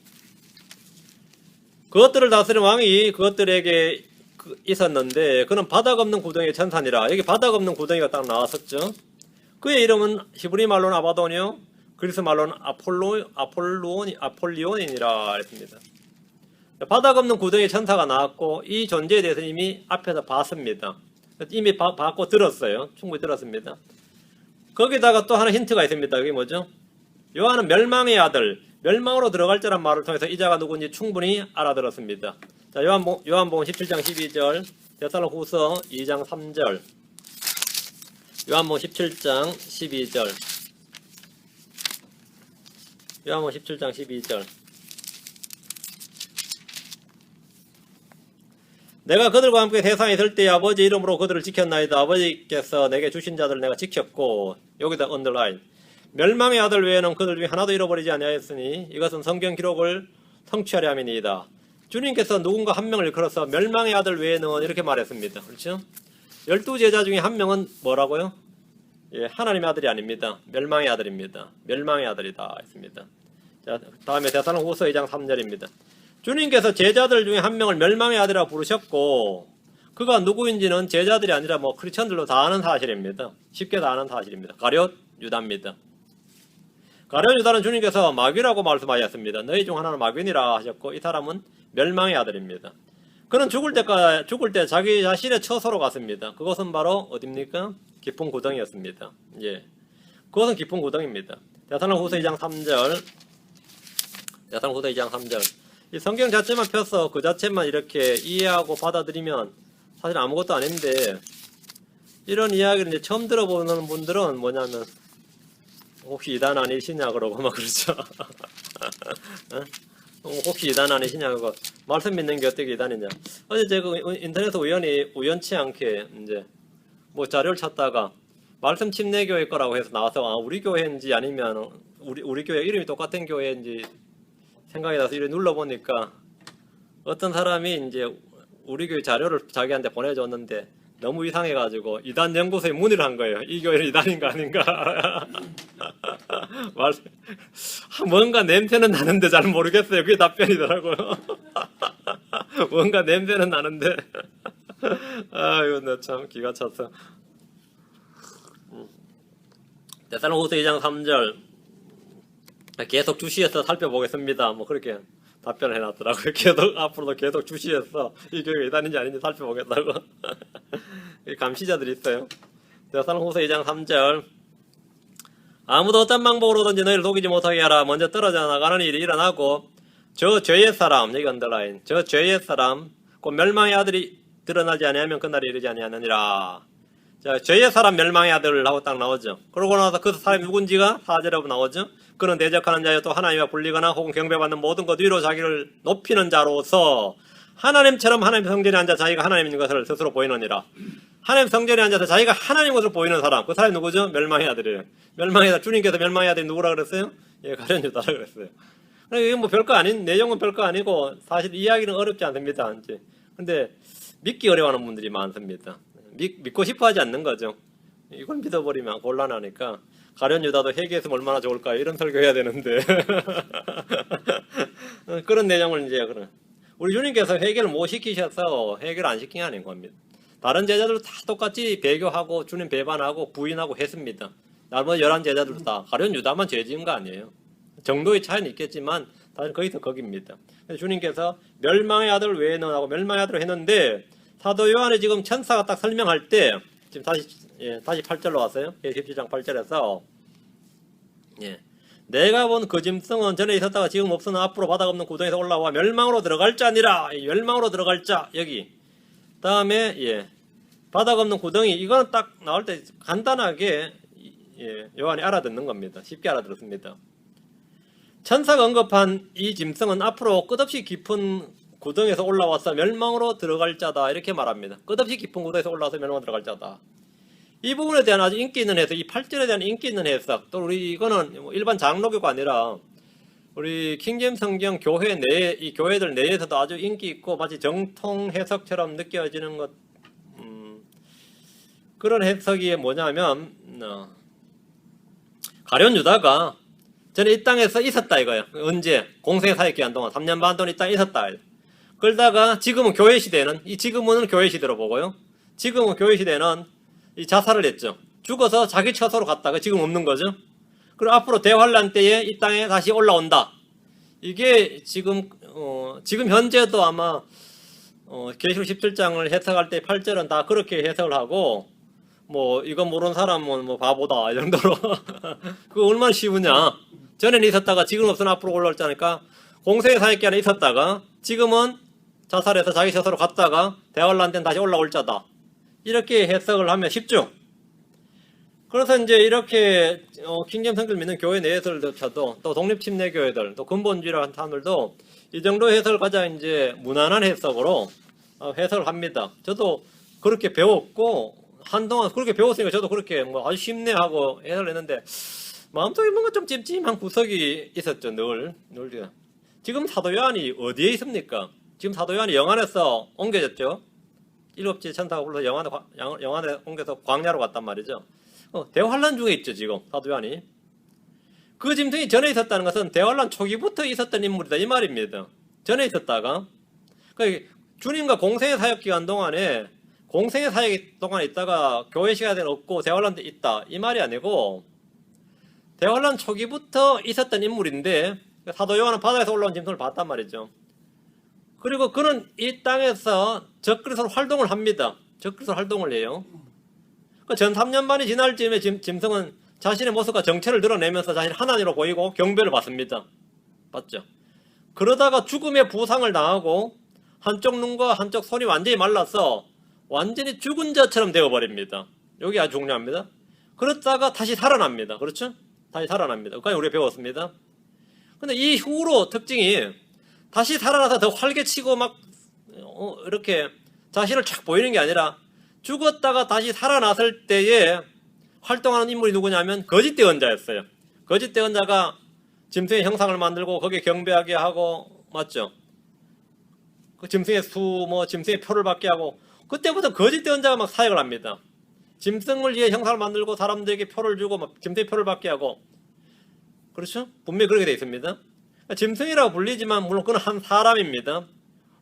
그것들을 다스린 왕이 그것들에게 있었는데 그는 바닥 없는 구덩이의 천사니라. 여기 바닥 없는 구덩이가 딱 나왔었죠. 그의 이름은 히브리 말로는 아바도니오, 그리스 말로는 아폴리온이니라 했습니다. 바닥 없는 구덩이의 천사가 나왔고 이 존재에 대해서 이미 앞에서 봤습니다. 이미 봤고 들었어요. 충분히 들었습니다. 거기다가 또 하나 힌트가 있습니다. 그게 뭐죠? 요한은 멸망의 아들, 멸망으로 들어갈 자란 말을 통해서 이 자가 누군지 충분히 알아들었습니다. 자, 요한복음 17장 12절, 데살로니가후서 2장 3절, 요한복음 17장 12절, 요한복음 17장 12절. 내가 그들과 함께 세상에 있을 때에 아버지 이름으로 그들을 지켰나이다. 아버지께서 내게 주신 자들을 내가 지켰고, 여기다 언더라인. 멸망의 아들 외에는 그들 중에 하나도 잃어버리지 아니하였으니 이것은 성경 기록을 성취하려 함이니이다. 주님께서 누군가 한 명을 일컬어서 멸망의 아들 외에는 이렇게 말했습니다. 그렇죠? 12제자 중에 한 명은 뭐라고요? 예, 하나님의 아들이 아닙니다. 멸망의 아들입니다. 멸망의 아들이다 했습니다. 자, 다음에 데살로니가후서 2장 3절입니다. 주님께서 제자들 중에 한 명을 멸망의 아들이라고 부르셨고 그가 누구인지는 제자들이 아니라 뭐 크리스천들도 다 아는 사실입니다. 쉽게 다 아는 사실입니다. 가룟 유다입니다. 가룟 유다는 주님께서 마귀라고 말씀하셨습니다. 너희 중 하나는 마귀니라 하셨고 이 사람은 멸망의 아들입니다. 그는 죽을 때 자기 자신의 처소로 갔습니다. 그것은 바로 어디입니까? 깊은 구덩이였습니다. 예, 그것은 깊은 구덩이입니다. 데살로니가후서 2장 3절. 데살로니가후서 2장 3절. 이 성경 자체만 펴서 그 자체만 이렇게 이해하고 받아들이면 사실 아무것도 아닌데 이런 이야기를 이제 처음 들어보는 분들은 뭐냐면 혹시 이단 아니시냐 그러고 막 그러죠. 혹시 이단 아니시냐 그거 말씀 믿는 게 어떻게 이단이냐. 어제 제가 인터넷에 우연치 않게 이제 뭐 자료를 찾다가 말씀 침례교회 거라고 해서 나와서 아 우리 교회인지 아니면 우리 교회 이름이 똑같은 교회인지 생각이 나서 이렇게 눌러보니까 어떤 사람이 이제 우리 교회 자료를 자기한테 보내줬는데 너무 이상해가지고 이단 연구소에 문의를 한 거예요. 이 교회는 이단인가 아닌가. 뭔가 냄새는 나는데 잘 모르겠어요. 그게 답변이더라고요. 뭔가 냄새는 나는데 아유 나 참 기가 찼어. 데살로니가후서 2장 3절 계속 주시해서 살펴보겠습니다. 뭐 그렇게 답변을 해놨더라고요. 계속 앞으로도 계속 주시해서 이 교회가 이단인지 아닌지 살펴보겠다고. 감시자들이 있어요. 데살로니가후서 2장 3절 아무도 어떤 방법으로든지 너희를 속이지 못하게 하라. 먼저 떨어져 나가는 일이 일어나고 저 죄의 사람 여기 언더라인 저 죄의 사람 곧 멸망의 아들이 드러나지 아니하면 그날이 이르지 아니하느니라. 자, 죄의 사람 멸망의 아들하고 딱 나오죠. 그러고 나서 그 사람이 누군지가 4절에 나오죠. 그는 대적하는 자여 또 하나님과 불리거나 혹은 경배받는 모든 것 위로 자기를 높이는 자로서 하나님처럼 하나님 성전에 앉아 자기가 하나님인 것을 스스로 보이느니라. 하나님 성전에 앉아서 자기가 하나님 것을 보이는 사람, 그 사람이 누구죠? 멸망의 아들이에요. 멸망의 아들, 주님께서 멸망의 아들이 누구라 그랬어요? 예, 가룟 유다라 그랬어요. 이게 뭐 별거 아닌, 내용은 별거 아니고 사실 이야기는 어렵지 않습니다. 이제. 근데 믿기 어려워하는 분들이 많습니다. 믿고 싶어 하지 않는 거죠. 이걸 믿어버리면 곤란하니까 가룟 유다도 회개했으면 얼마나 좋을까 이런 설교해야 되는데 그런 내용을 이제 우리 주님께서 회개를 못 시키셔서 회개를 안 시킨 게 아닌 겁니다. 다른 제자들도 다 똑같이 배교하고 주님 배반하고 부인하고 했습니다. 나머지 11 제자들도 다 가룟 유다만 죄 지은 거 아니에요. 정도의 차이는 있겠지만 다들 거기서 거기입니다. 주님께서 멸망의 아들을 왜 넣으라고 멸망의 아들을 했는데 사도 요한이 지금 천사가 딱 설명할 때 지금 다시 8절로 왔어요. 17장 8절에서 내가 본 그 짐승은 전에 있었다가 지금 없으나 앞으로 바닥 없는 구덩이에서 올라와 멸망으로 들어갈 자니라. 멸망으로 들어갈 자 여기 다음에 바닥 없는 구덩이 이거는 딱 나올 때 간단하게 요한이 알아듣는 겁니다. 쉽게 알아들었습니다. 천사가 언급한 이 짐승은 앞으로 끝없이 깊은 구덩이에서 올라와서 멸망으로 들어갈 자다 이렇게 말합니다. 끝없이 깊은 구덩이에서 올라와서 멸망으로 들어갈 자다. 이 부분에 대한 아주 인기 있는 해석, 이 8절에 대한 인기 있는 해석, 또 우리 이거는 일반 장로교가 아니라 우리 킹제임스 성경 교회 내, 이 교회들 내에서도 아주 인기 있고 마치 정통 해석처럼 느껴지는 것, 그런 해석이 뭐냐면 가룟 유다가 전에 이 땅에서 있었다 이거예요. 언제? 공생 사역 기간 동안 3년 반 동안 이 땅에 있었다. 그러다가 지금은 교회 시대는 이 지금은 교회 시대로 보고요. 지금은 교회 시대는 이 자살을 했죠. 죽어서 자기 처소로 갔다가 지금 없는 거죠. 그리고 앞으로 대환란 때에 이 땅에 다시 올라온다. 이게 지금 현재도 아마 계시록 17장을 해석할 때 8절은 다 그렇게 해석을 하고 뭐 이거 모르는 사람은 뭐 바보다 이 정도로 그거 얼마나 쉬우냐. 전에는 있었다가 지금 없으나 앞으로 올라올 자니까 공생의 사역 기간에 있었다가 지금은 자살해서 자기 처소로 갔다가 대환란 때는 다시 올라올 자다. 이렇게 해석을 하면 쉽죠. 그래서 이제 이렇게 킹제임스 성경을 믿는 교회 내에서조차도 또 독립침례교회들 또 근본주의라는 사람들도 이 정도 해석을 가장 이제 무난한 해석으로 해석을 합니다. 저도 그렇게 배웠고 한동안 그렇게 배웠으니까 저도 그렇게 뭐 아주 쉽네 하고 해석을 했는데 마음속에 뭔가 좀 찜찜한 구석이 있었죠. 늘. 지금 사도 요한이 어디에 있습니까? 지금 사도 요한이 영안에서 옮겨졌죠. 7째 천사가 불러서 영안에 옮겨서 광야로 갔단 말이죠. 대환란 중에 있죠, 지금 사도 요한이. 그 짐승이 전에 있었다는 것은 대환란 초기부터 있었던 인물이다 이 말입니다. 전에 있었다가 그러니까 주님과 공생의 사역 기간 동안에 공생의 사역 동안에 있다가 교회 시간에 없고 대환란 때 있다 이 말이 아니고 대환란 초기부터 있었던 인물인데 사도 요한은 바다에서 올라온 짐승을 봤단 말이죠. 그리고 그는 이 땅에서 적그리스도로 활동을 합니다. 적그리스도 활동을 해요. 전 3년 만이 지날 즈음에 짐승은 자신의 모습과 정체를 드러내면서 자신이 하나님으로 보이고 경배를 받습니다. 맞죠? 그러다가 죽음의 부상을 당하고 한쪽 눈과 한쪽 손이 완전히 말라서 완전히 죽은 자처럼 되어버립니다. 여기 아주 중요합니다. 그러다가 다시 살아납니다. 그렇죠? 다시 살아납니다. 여기까지 우리가 배웠습니다. 근데 이 후로 특징이 다시 살아나서 더 활개치고 막 이렇게 자신을 착 보이는 게 아니라 죽었다가 다시 살아났을 때에 활동하는 인물이 누구냐면 거짓 대언자였어요. 거짓 대언자가 짐승의 형상을 만들고 거기에 경배하게 하고 맞죠? 그 짐승의 짐승의 표를 받게 하고 그때부터 거짓 대언자가 막 사역을 합니다. 짐승을 위해 형상을 만들고 사람들에게 표를 주고 막 짐승의 표를 받게 하고 그렇죠? 분명히 그렇게 되어 있습니다. 짐승이라고 불리지만 물론 그는 한 사람입니다.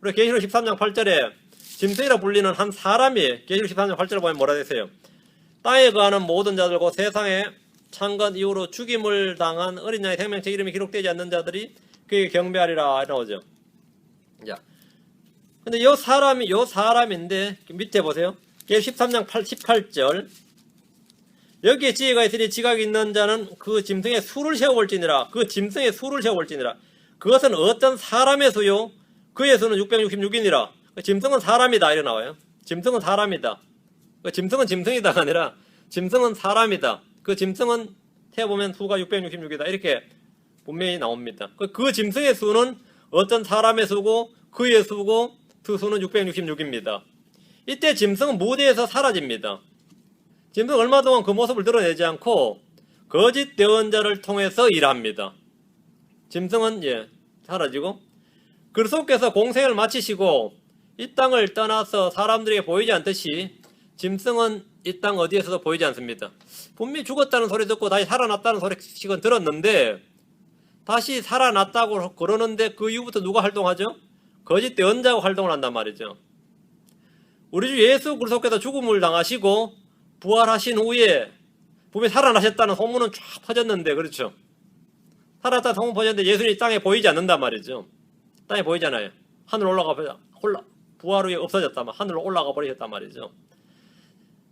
우리 계시록 13장 8절에 짐승이라고 불리는 한 사람이 계시록 13장 8절에 보면 뭐라 되세요? 땅에 거하는 모든 자들과 세상에 창건 이후로 죽임을 당한 어린 양의 생명책 이름이 기록되지 않는 자들이 그에게 경배하리라 나오죠. 자, 근데 요 사람인데 밑에 보세요. 계시록 13장 18절 여기에 지혜가 있으니 지각이 있는 자는 그 짐승의 수를 세워볼지니라. 그 짐승의 수를 세워볼지니라. 그것은 어떤 사람의 수요? 그의 수는 666이니라. 짐승은 사람이다 이래 나와요. 짐승은 사람이다. 짐승은 짐승이다가 아니라 짐승은 사람이다. 그 짐승은 태워보면 수가 666이다. 이렇게 분명히 나옵니다. 그 짐승의 수는 어떤 사람의 수고 그의 수고 그 수는 666입니다. 이때 짐승은 무대에서 사라집니다. 짐승은 얼마 동안 그 모습을 드러내지 않고 거짓 대언자를 통해서 일합니다. 짐승은 사라지고 그리스도께서 공생을 마치시고 이 땅을 떠나서 사람들에게 보이지 않듯이 짐승은 이 땅 어디에서도 보이지 않습니다. 분명히 죽었다는 소리 듣고 다시 살아났다는 소식은 들었는데 다시 살아났다고 그러는데 그 이후부터 누가 활동하죠? 거짓 대언자가 활동을 한단 말이죠. 우리 주 예수 그리스도께서 죽음을 당하시고 부활하신 후에 분명히 살아나셨다는 소문은 쫙 퍼졌는데 그렇죠? 살았다는 소문 퍼졌는데 예수님이 땅에 보이지 않는단 말이죠. 땅에 보이잖아요. 하늘 부활 후에 없어졌다만 하늘로 올라가 버리셨단 말이죠.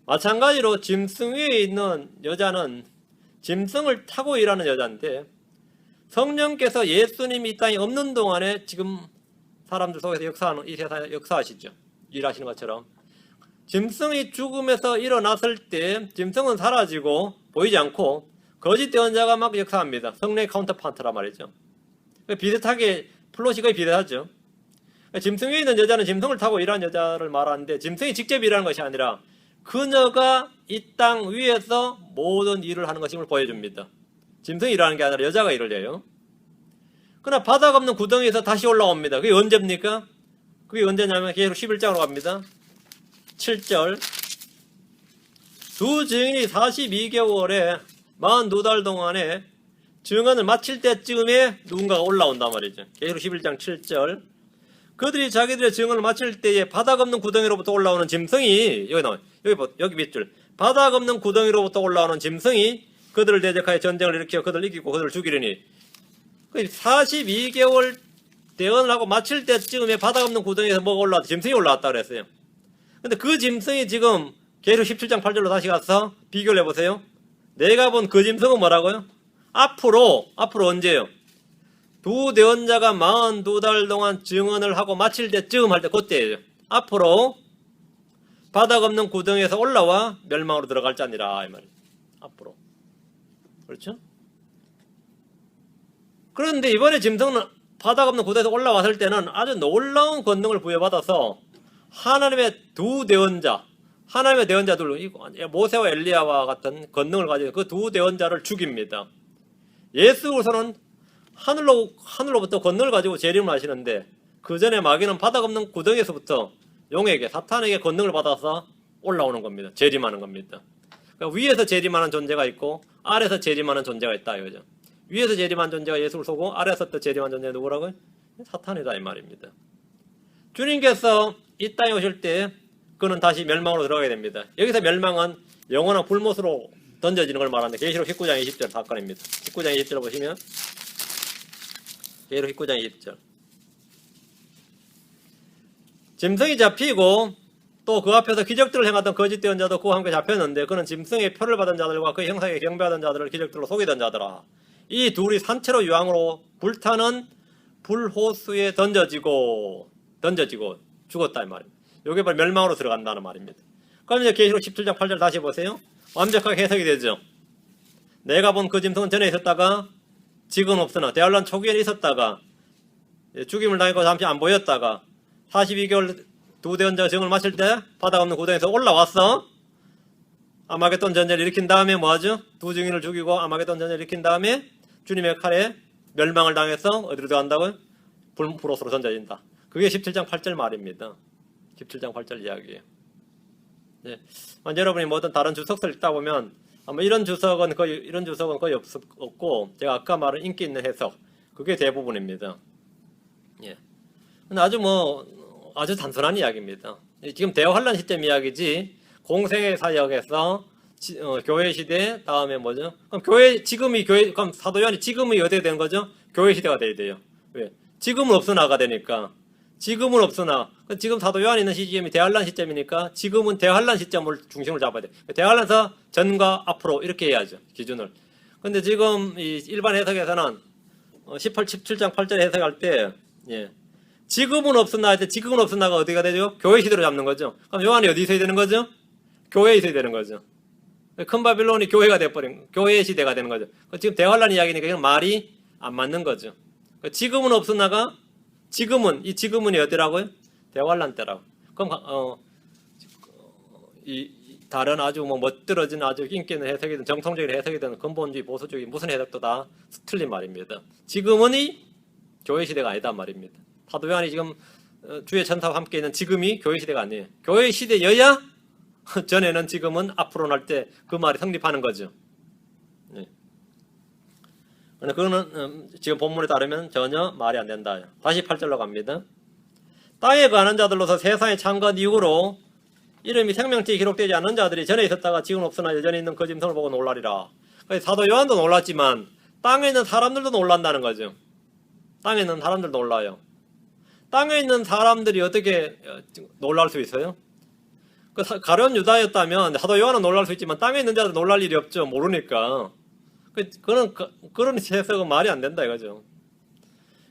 마찬가지로 짐승 위에 있는 여자는 짐승을 타고 일하는 여자인데 성령께서 예수님이 이 땅에 없는 동안에 지금 사람들 속에서 역사하는 이 세상에 역사하시죠. 일하시는 것처럼 짐승이 죽음에서 일어났을 때 짐승은 사라지고 보이지 않고 거짓 대언자가 막 역사합니다. 성령의 카운터파트라 말이죠. 비슷하게 플롯이 거의 비슷하죠. 짐승 위에 있는 여자는 짐승을 타고 일하는 여자를 말하는데 짐승이 직접 일하는 것이 아니라 그녀가 이 땅 위에서 모든 일을 하는 것임을 보여줍니다. 짐승이 일하는 게 아니라 여자가 일을 해요. 그러나 바닥 없는 구덩이에서 다시 올라옵니다. 그게 언제입니까? 그게 언제냐면 계속 11장으로 갑니다. 7절 두 증인이 42개월에 42달 동안에 증언을 마칠 때쯤에 누군가가 올라온단 말이죠. 계시록 11장 7절 그들이 자기들의 증언을 마칠 때에 바닥 없는 구덩이로부터 올라오는 짐승이 여기 나와요. 여기 밑줄 바닥 없는 구덩이로부터 올라오는 짐승이 그들을 대적하여 전쟁을 일으켜 그들을 이기고 그들을 죽이려니 42개월 대언을 하고 마칠 때쯤에 바닥 없는 구덩이에서 뭐가 올라왔다? 짐승이 올라왔다 그랬어요. 근데 그 짐승이 지금 계시록 17장 8절로 다시 가서 비교를 해보세요. 내가 본 그 짐승은 뭐라고요? 앞으로 언제요? 두 대언자가 42달 동안 증언을 하고 마칠 때쯤 할 때 그때예요. 앞으로 바닥 없는 구덩이에서 올라와 멸망으로 들어갈 자니라 이 말이에요. 앞으로. 그렇죠? 그런데 이번에 짐승은 바닥 없는 구덩이에서 올라왔을 때는 아주 놀라운 권능을 부여받아서 하나님의 두 대언자, 하나님의 대언자들, 모세와 엘리야와 같은 권능을 가지고 그 두 대언자를 죽입니다. 예수 그리스도는 하늘로부터 권능을 가지고 재림을 하시는데 그 전에 마귀는 바닥 없는 구덩이에서부터 용에게 사탄에게 권능을 받아서 올라오는 겁니다. 재림하는 겁니다. 그러니까 위에서 재림하는 존재가 있고 아래에서 재림하는 존재가 있다 이거죠. 위에서 재림한 존재가 예수를 쏘고 아래에서 또 재림한 존재가 누구라고요? 사탄이다 이 말입니다. 주님께서 이 땅에 오실 때 그는 다시 멸망으로 들어가게 됩니다. 여기서 멸망은 영원한 불못으로 던져지는 걸 말하는데 계시록 19장 20절 사건입니다. 19장 20절 보시면 계시록 19장 20절 짐승이 잡히고 또 그 앞에서 기적들을 행하던 거짓 대언자도 그와 함께 잡혔는데 그는 짐승의 표를 받은 자들과 그 형상에 경배하던 자들을 기적들로 속이던 자더라. 이 둘이 산채로 유황으로 불타는 불호수에 던져지고 죽었다 이 말입니다. 이게 바로 멸망으로 들어간다는 말입니다. 그럼 이제 계시록 17장 8절 다시 보세요. 완벽하게 해석이 되죠. 내가 본 그 짐승은 전에 있었다가 지금 없으나 대환란 초기에 있었다가 죽임을 당했고 잠시 안 보였다가 42개월 두 대언자가 정을 마실 때 바닥 없는 구덩이에서 올라왔어. 아마겟돈 전쟁을 일으킨 다음에 뭐하죠? 두 증인을 죽이고 아마겟돈 전쟁을 일으킨 다음에 주님의 칼에 멸망을 당해서 어디로 들어간다고요? 불호수로 던져진다. 그게 17장 8절 말입니다. 17장 8절 이야기예요. 네. 여러분이 뭐 어떤 다른 주석서를 읽다 보면 아마 이런 주석은 거의 없고 제가 아까 말한 인기 있는 해석 그게 대부분입니다. 예. 근데 아주 단순한 이야기입니다. 지금 대환란 시점 이야기지 공생의 사역에서 교회 시대 다음에 뭐죠? 그럼 그럼 사도 요한이 지금이 어떻게 되는 거죠? 교회 시대가 돼야 돼요. 왜? 지금은 없어나가 되니까. 지금은 없으나 지금 사도 요한이 있는 시점이 대환란 시점이니까 지금은 대환란 시점을 중심을 잡아야 돼. 대환란에서 전과 앞으로 이렇게 해야죠. 기준을. 근데 지금 이 일반 해석에서는 17장 8절 해석할 때 지금은 없으나 할 때 지금은 없으나가 어디가 되죠? 교회 시대로 잡는 거죠. 그럼 요한이 어디 있어야 되는 거죠? 교회에 있어야 되는 거죠. 큰 바빌론이 교회가 돼버린 교회의 시대가 되는 거죠. 지금 대환란 이야기니까 이건 말이 안 맞는 거죠. 지금은 없으나가 지금은 어디라고요? 대환란 때라고. 그럼 이 다른 아주 멋들어진 아주 인기 있는 해석이든 정통적인 해석이든 근본주의 보수주의 무슨 해석도 다 틀린 말입니다. 지금은 이 교회 시대가 아니다 말입니다. 사도 요한이 지금 주의 천사와 함께 있는 지금이 교회 시대가 아니에요. 교회 시대여야 전에는 지금은 앞으로 날 때 그 말이 성립하는 거죠. 네. 그거는 지금 본문에 따르면 전혀 말이 안 된다. 다시 8절로 갑니다. 땅에 거하는 자들로서 세상의 창건 이후로 이름이 생명책에 기록되지 않은 자들이 전에 있었다가 지금 없으나 여전히 있는 그 짐승을 보고 놀라리라. 사도 요한도 놀랐지만 땅에 있는 사람들도 놀란다는 거죠. 땅에 있는 사람들도 놀라요. 땅에 있는 사람들이 어떻게 놀랄 수 있어요? 가룟 유다였다면 사도 요한은 놀랄 수 있지만 땅에 있는 자들 놀랄 일이 없죠. 모르니까. 그런 해석은 말이 안 된다 이거죠.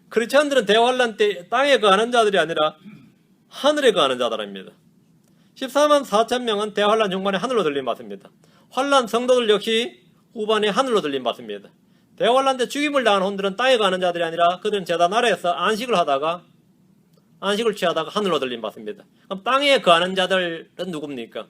크리스천들은 대환란 때 땅에 거하는 자들이 아니라 하늘에 거하는 자들입니다. 14만 4천 명은 대환란 중반에 하늘로 들림받습니다. 환란 성도들 역시 후반에 하늘로 들림받습니다. 대환란 때 죽임을 당한 혼들은 땅에 거하는 자들이 아니라 그들은 제단 아래에서 안식을 취하다가 하늘로 들림받습니다. 그럼 땅에 거하는 자들은 누굽니까?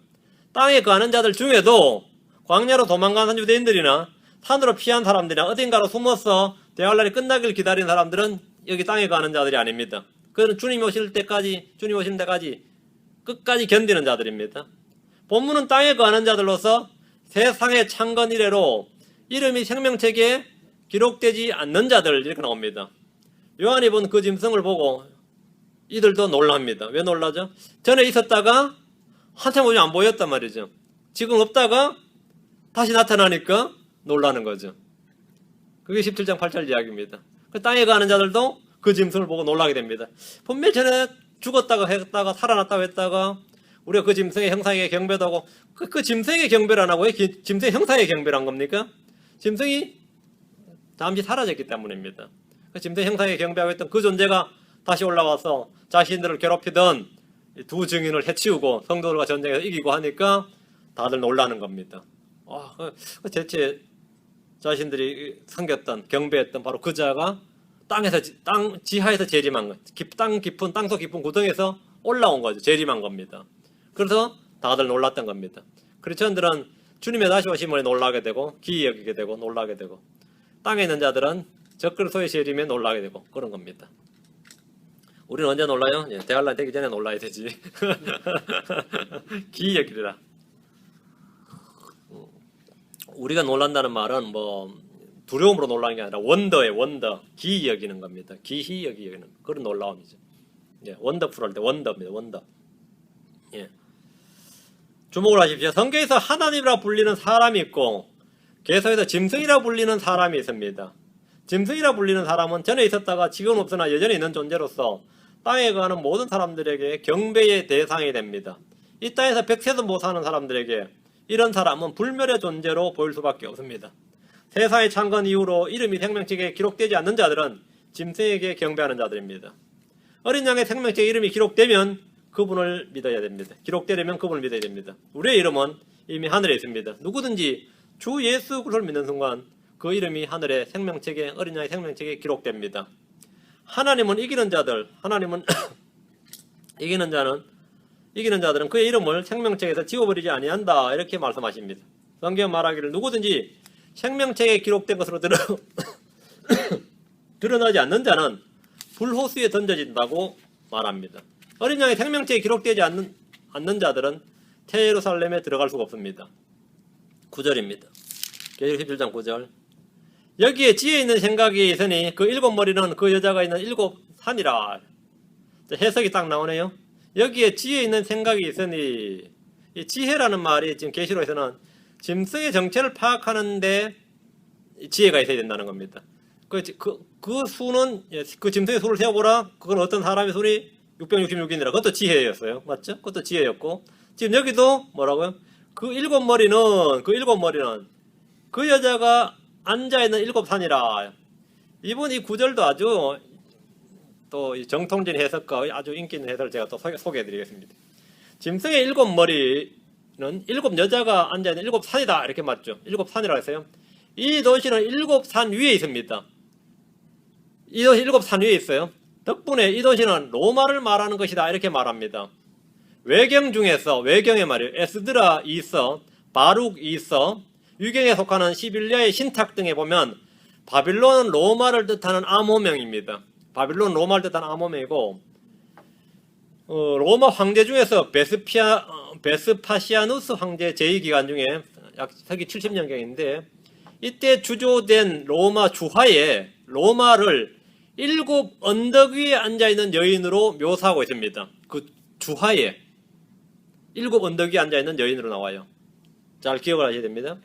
땅에 거하는 자들 중에도 광야로 도망가는 유대인들이나 산으로 피한 사람들이나 어딘가로 숨어서 대환란이 끝나길 기다리는 사람들은 여기 땅에 거하는 자들이 아닙니다. 그들은 주님 오실 때까지 끝까지 견디는 자들입니다. 본문은 땅에 거하는 자들로서 세상의 창건 이래로 이름이 생명책에 기록되지 않는 자들 이렇게 나옵니다. 요한이 본 그 짐승을 보고 이들도 놀랍니다. 왜 놀라죠? 전에 있었다가 한참 오지 안 보였단 말이죠. 지금 없다가 다시 나타나니까 놀라는 거죠. 그게 17장 8절 이야기입니다. 땅에 가는 자들도 그 짐승을 보고 놀라게 됩니다. 분명히 전에 죽었다가 했다가 살아났다고 했다가 우리가 그 짐승의 형상에 경배도 하고 그 짐승의 경배를 안 하고 왜 짐승의 형상에 경배를 한 겁니까? 짐승이 잠시 사라졌기 때문입니다. 그 짐승의 형상에 경배하고 있던 그 존재가 다시 올라와서 자신들을 괴롭히던 두 증인을 해치우고 성도들과 전쟁에서 이기고 하니까 다들 놀라는 겁니다. 대체 자신들이 섬겼던 경배했던 바로 그 자가 땅 지하에서 재림한 거, 땅속 깊은 구덩이에서 올라온 거죠. 재림한 겁니다. 그래서 다들 놀랐던 겁니다. 크리스천들은 주님의 다시 오심을 놀라게 되고 기이 여기게 되고 놀라게 되고 땅에 있는 자들은 적그리스도의 재림에 놀라게 되고 그런 겁니다. 우리는 언제 놀라요? 예, 대환란 되기 전에 놀라야 되지. 기이역이라. 우리가 놀란다는 말은 뭐 두려움으로 놀라는 게 아니라 원더에 원더, 기이 여기는 겁니다. 기히 여기는 그런 놀라움이죠. 예, 원더풀 할 때 원더입니다. 원더. 예. 주목을 하십시오. 성경에서 하나님이라 불리는 사람이 있고 계속해서 짐승이라 불리는 사람이 있습니다. 짐승이라 불리는 사람은 전에 있었다가 지금 없으나 여전히 있는 존재로서 땅에 거하는 모든 사람들에게 경배의 대상이 됩니다. 이 땅에서 백세도 못 사는 사람들에게 이런 사람은 불멸의 존재로 보일 수밖에 없습니다. 세상의 창건 이후로 이름이 생명책에 기록되지 않는 자들은 짐승에게 경배하는 자들입니다. 어린 양의 생명책에 이름이 기록되면 그분을 믿어야 됩니다. 기록되려면 그분을 믿어야 됩니다. 우리의 이름은 이미 하늘에 있습니다. 누구든지 주 예수 그리스도를 믿는 순간 그 이름이 하늘의 생명책에, 어린 양의 생명책에 기록됩니다. 하나님은 이기는 자들, 하나님은 이기는 자들은 그의 이름을 생명책에서 지워버리지 아니한다, 이렇게 말씀하십니다. 성경 말하기를 누구든지 생명책에 기록된 것으로 드러나지 않는 자는 불호수에 던져진다고 말합니다. 어린 양의 생명책에 기록되지 않는 자들은 예루살렘에 들어갈 수가 없습니다. 9절입니다. 계시록 17장 9절. 여기에 지혜 있는 생각이 있으니 그 일곱 머리는 그 여자가 있는 일곱 산이라. 해석이 딱 나오네요. 여기에 지혜 있는 생각이 있으니, 이 지혜라는 말이 지금 계시록에서는 짐승의 정체를 파악하는데 지혜가 있어야 된다는 겁니다. 그 수는, 그 짐승의 수를 세어보라. 그건 어떤 사람의 수리? 666이니라. 그것도 지혜였어요. 맞죠? 그것도 지혜였고. 지금 여기도 뭐라고요? 그 일곱 머리는 그 여자가 앉아있는 일곱 산이라. 이번 이 구절도 아주 또 정통진 해석가 아주 인기 있는 해석을 제가 또 소개해드리겠습니다. 짐승의 일곱 머리는 일곱 여자가 앉아있는 일곱 산이다, 이렇게 맞죠? 일곱 산이라고 했어요. 이 도시는 일곱 산 위에 있습니다. 이 도시 일곱 산 위에 있어요. 덕분에 이 도시는 로마를 말하는 것이다, 이렇게 말합니다. 외경 중에서, 외경의 말이에요. 에스드라 이서, 바룩 이서, 유경에 속하는 시빌리아의 신탁 등에 보면 바빌론은 로마를 뜻하는 암호명입니다. 바빌론 로마를 뜻하는 암호명이고, 로마 황제 중에서 베스파시아누스 황제 제2기간 중에 약 서기 70년경인데, 이때 주조된 로마 주하에 로마를 일곱 언덕 위에 앉아있는 여인으로 묘사하고 있습니다. 그 주하에 일곱 언덕 위에 앉아있는 여인으로 나와요. 잘 기억을 하셔야 됩니다.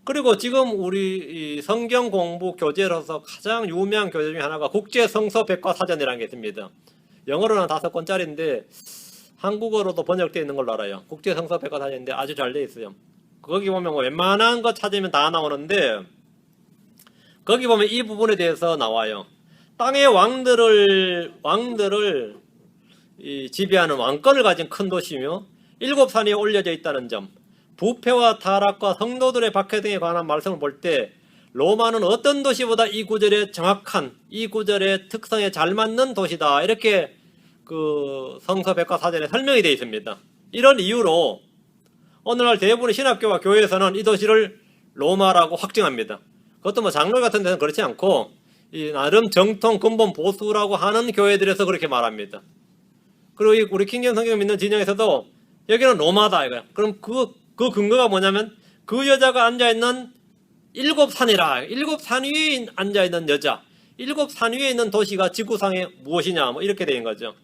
그리고 지금 우리 성경 공부 교재로서 가장 유명한 교재 중에 하나가 국제성서백과사전이라는 게 있습니다. 영어로는 5권짜리인데 한국어로도 번역되어 있는 걸로 알아요. 국제성서백과사전인데 아주 잘 되어 있어요. 거기 보면 뭐 웬만한 거 찾으면 다 나오는데, 거기 보면 이 부분에 대해서 나와요. 땅의 왕들을 지배하는 왕권을 가진 큰 도시며 일곱 산이 올려져 있다는 점, 부패와 타락과 성도들의 박해 등에 관한 말씀을 볼 때 로마는 어떤 도시보다 이 구절의 특성에 잘 맞는 도시다, 이렇게 그 성서백과사전에 설명이 되어 있습니다. 이런 이유로 오늘날 대부분의 신학교와 교회에서는 이 도시를 로마라고 확증합니다. 그것도 뭐 장로 같은 데는 그렇지 않고 이 나름 정통 근본 보수라고 하는 교회들에서 그렇게 말합니다. 그리고 우리 킹제임 성경 믿는 진영에서도 여기는 로마다 이거야. 그럼 그 근거가 뭐냐면 그 여자가 앉아있는 일곱 산이라. 일곱 산 위에 앉아있는 여자, 일곱 산 위에 있는 도시가 지구상에 무엇이냐, 뭐 이렇게 되는 거죠.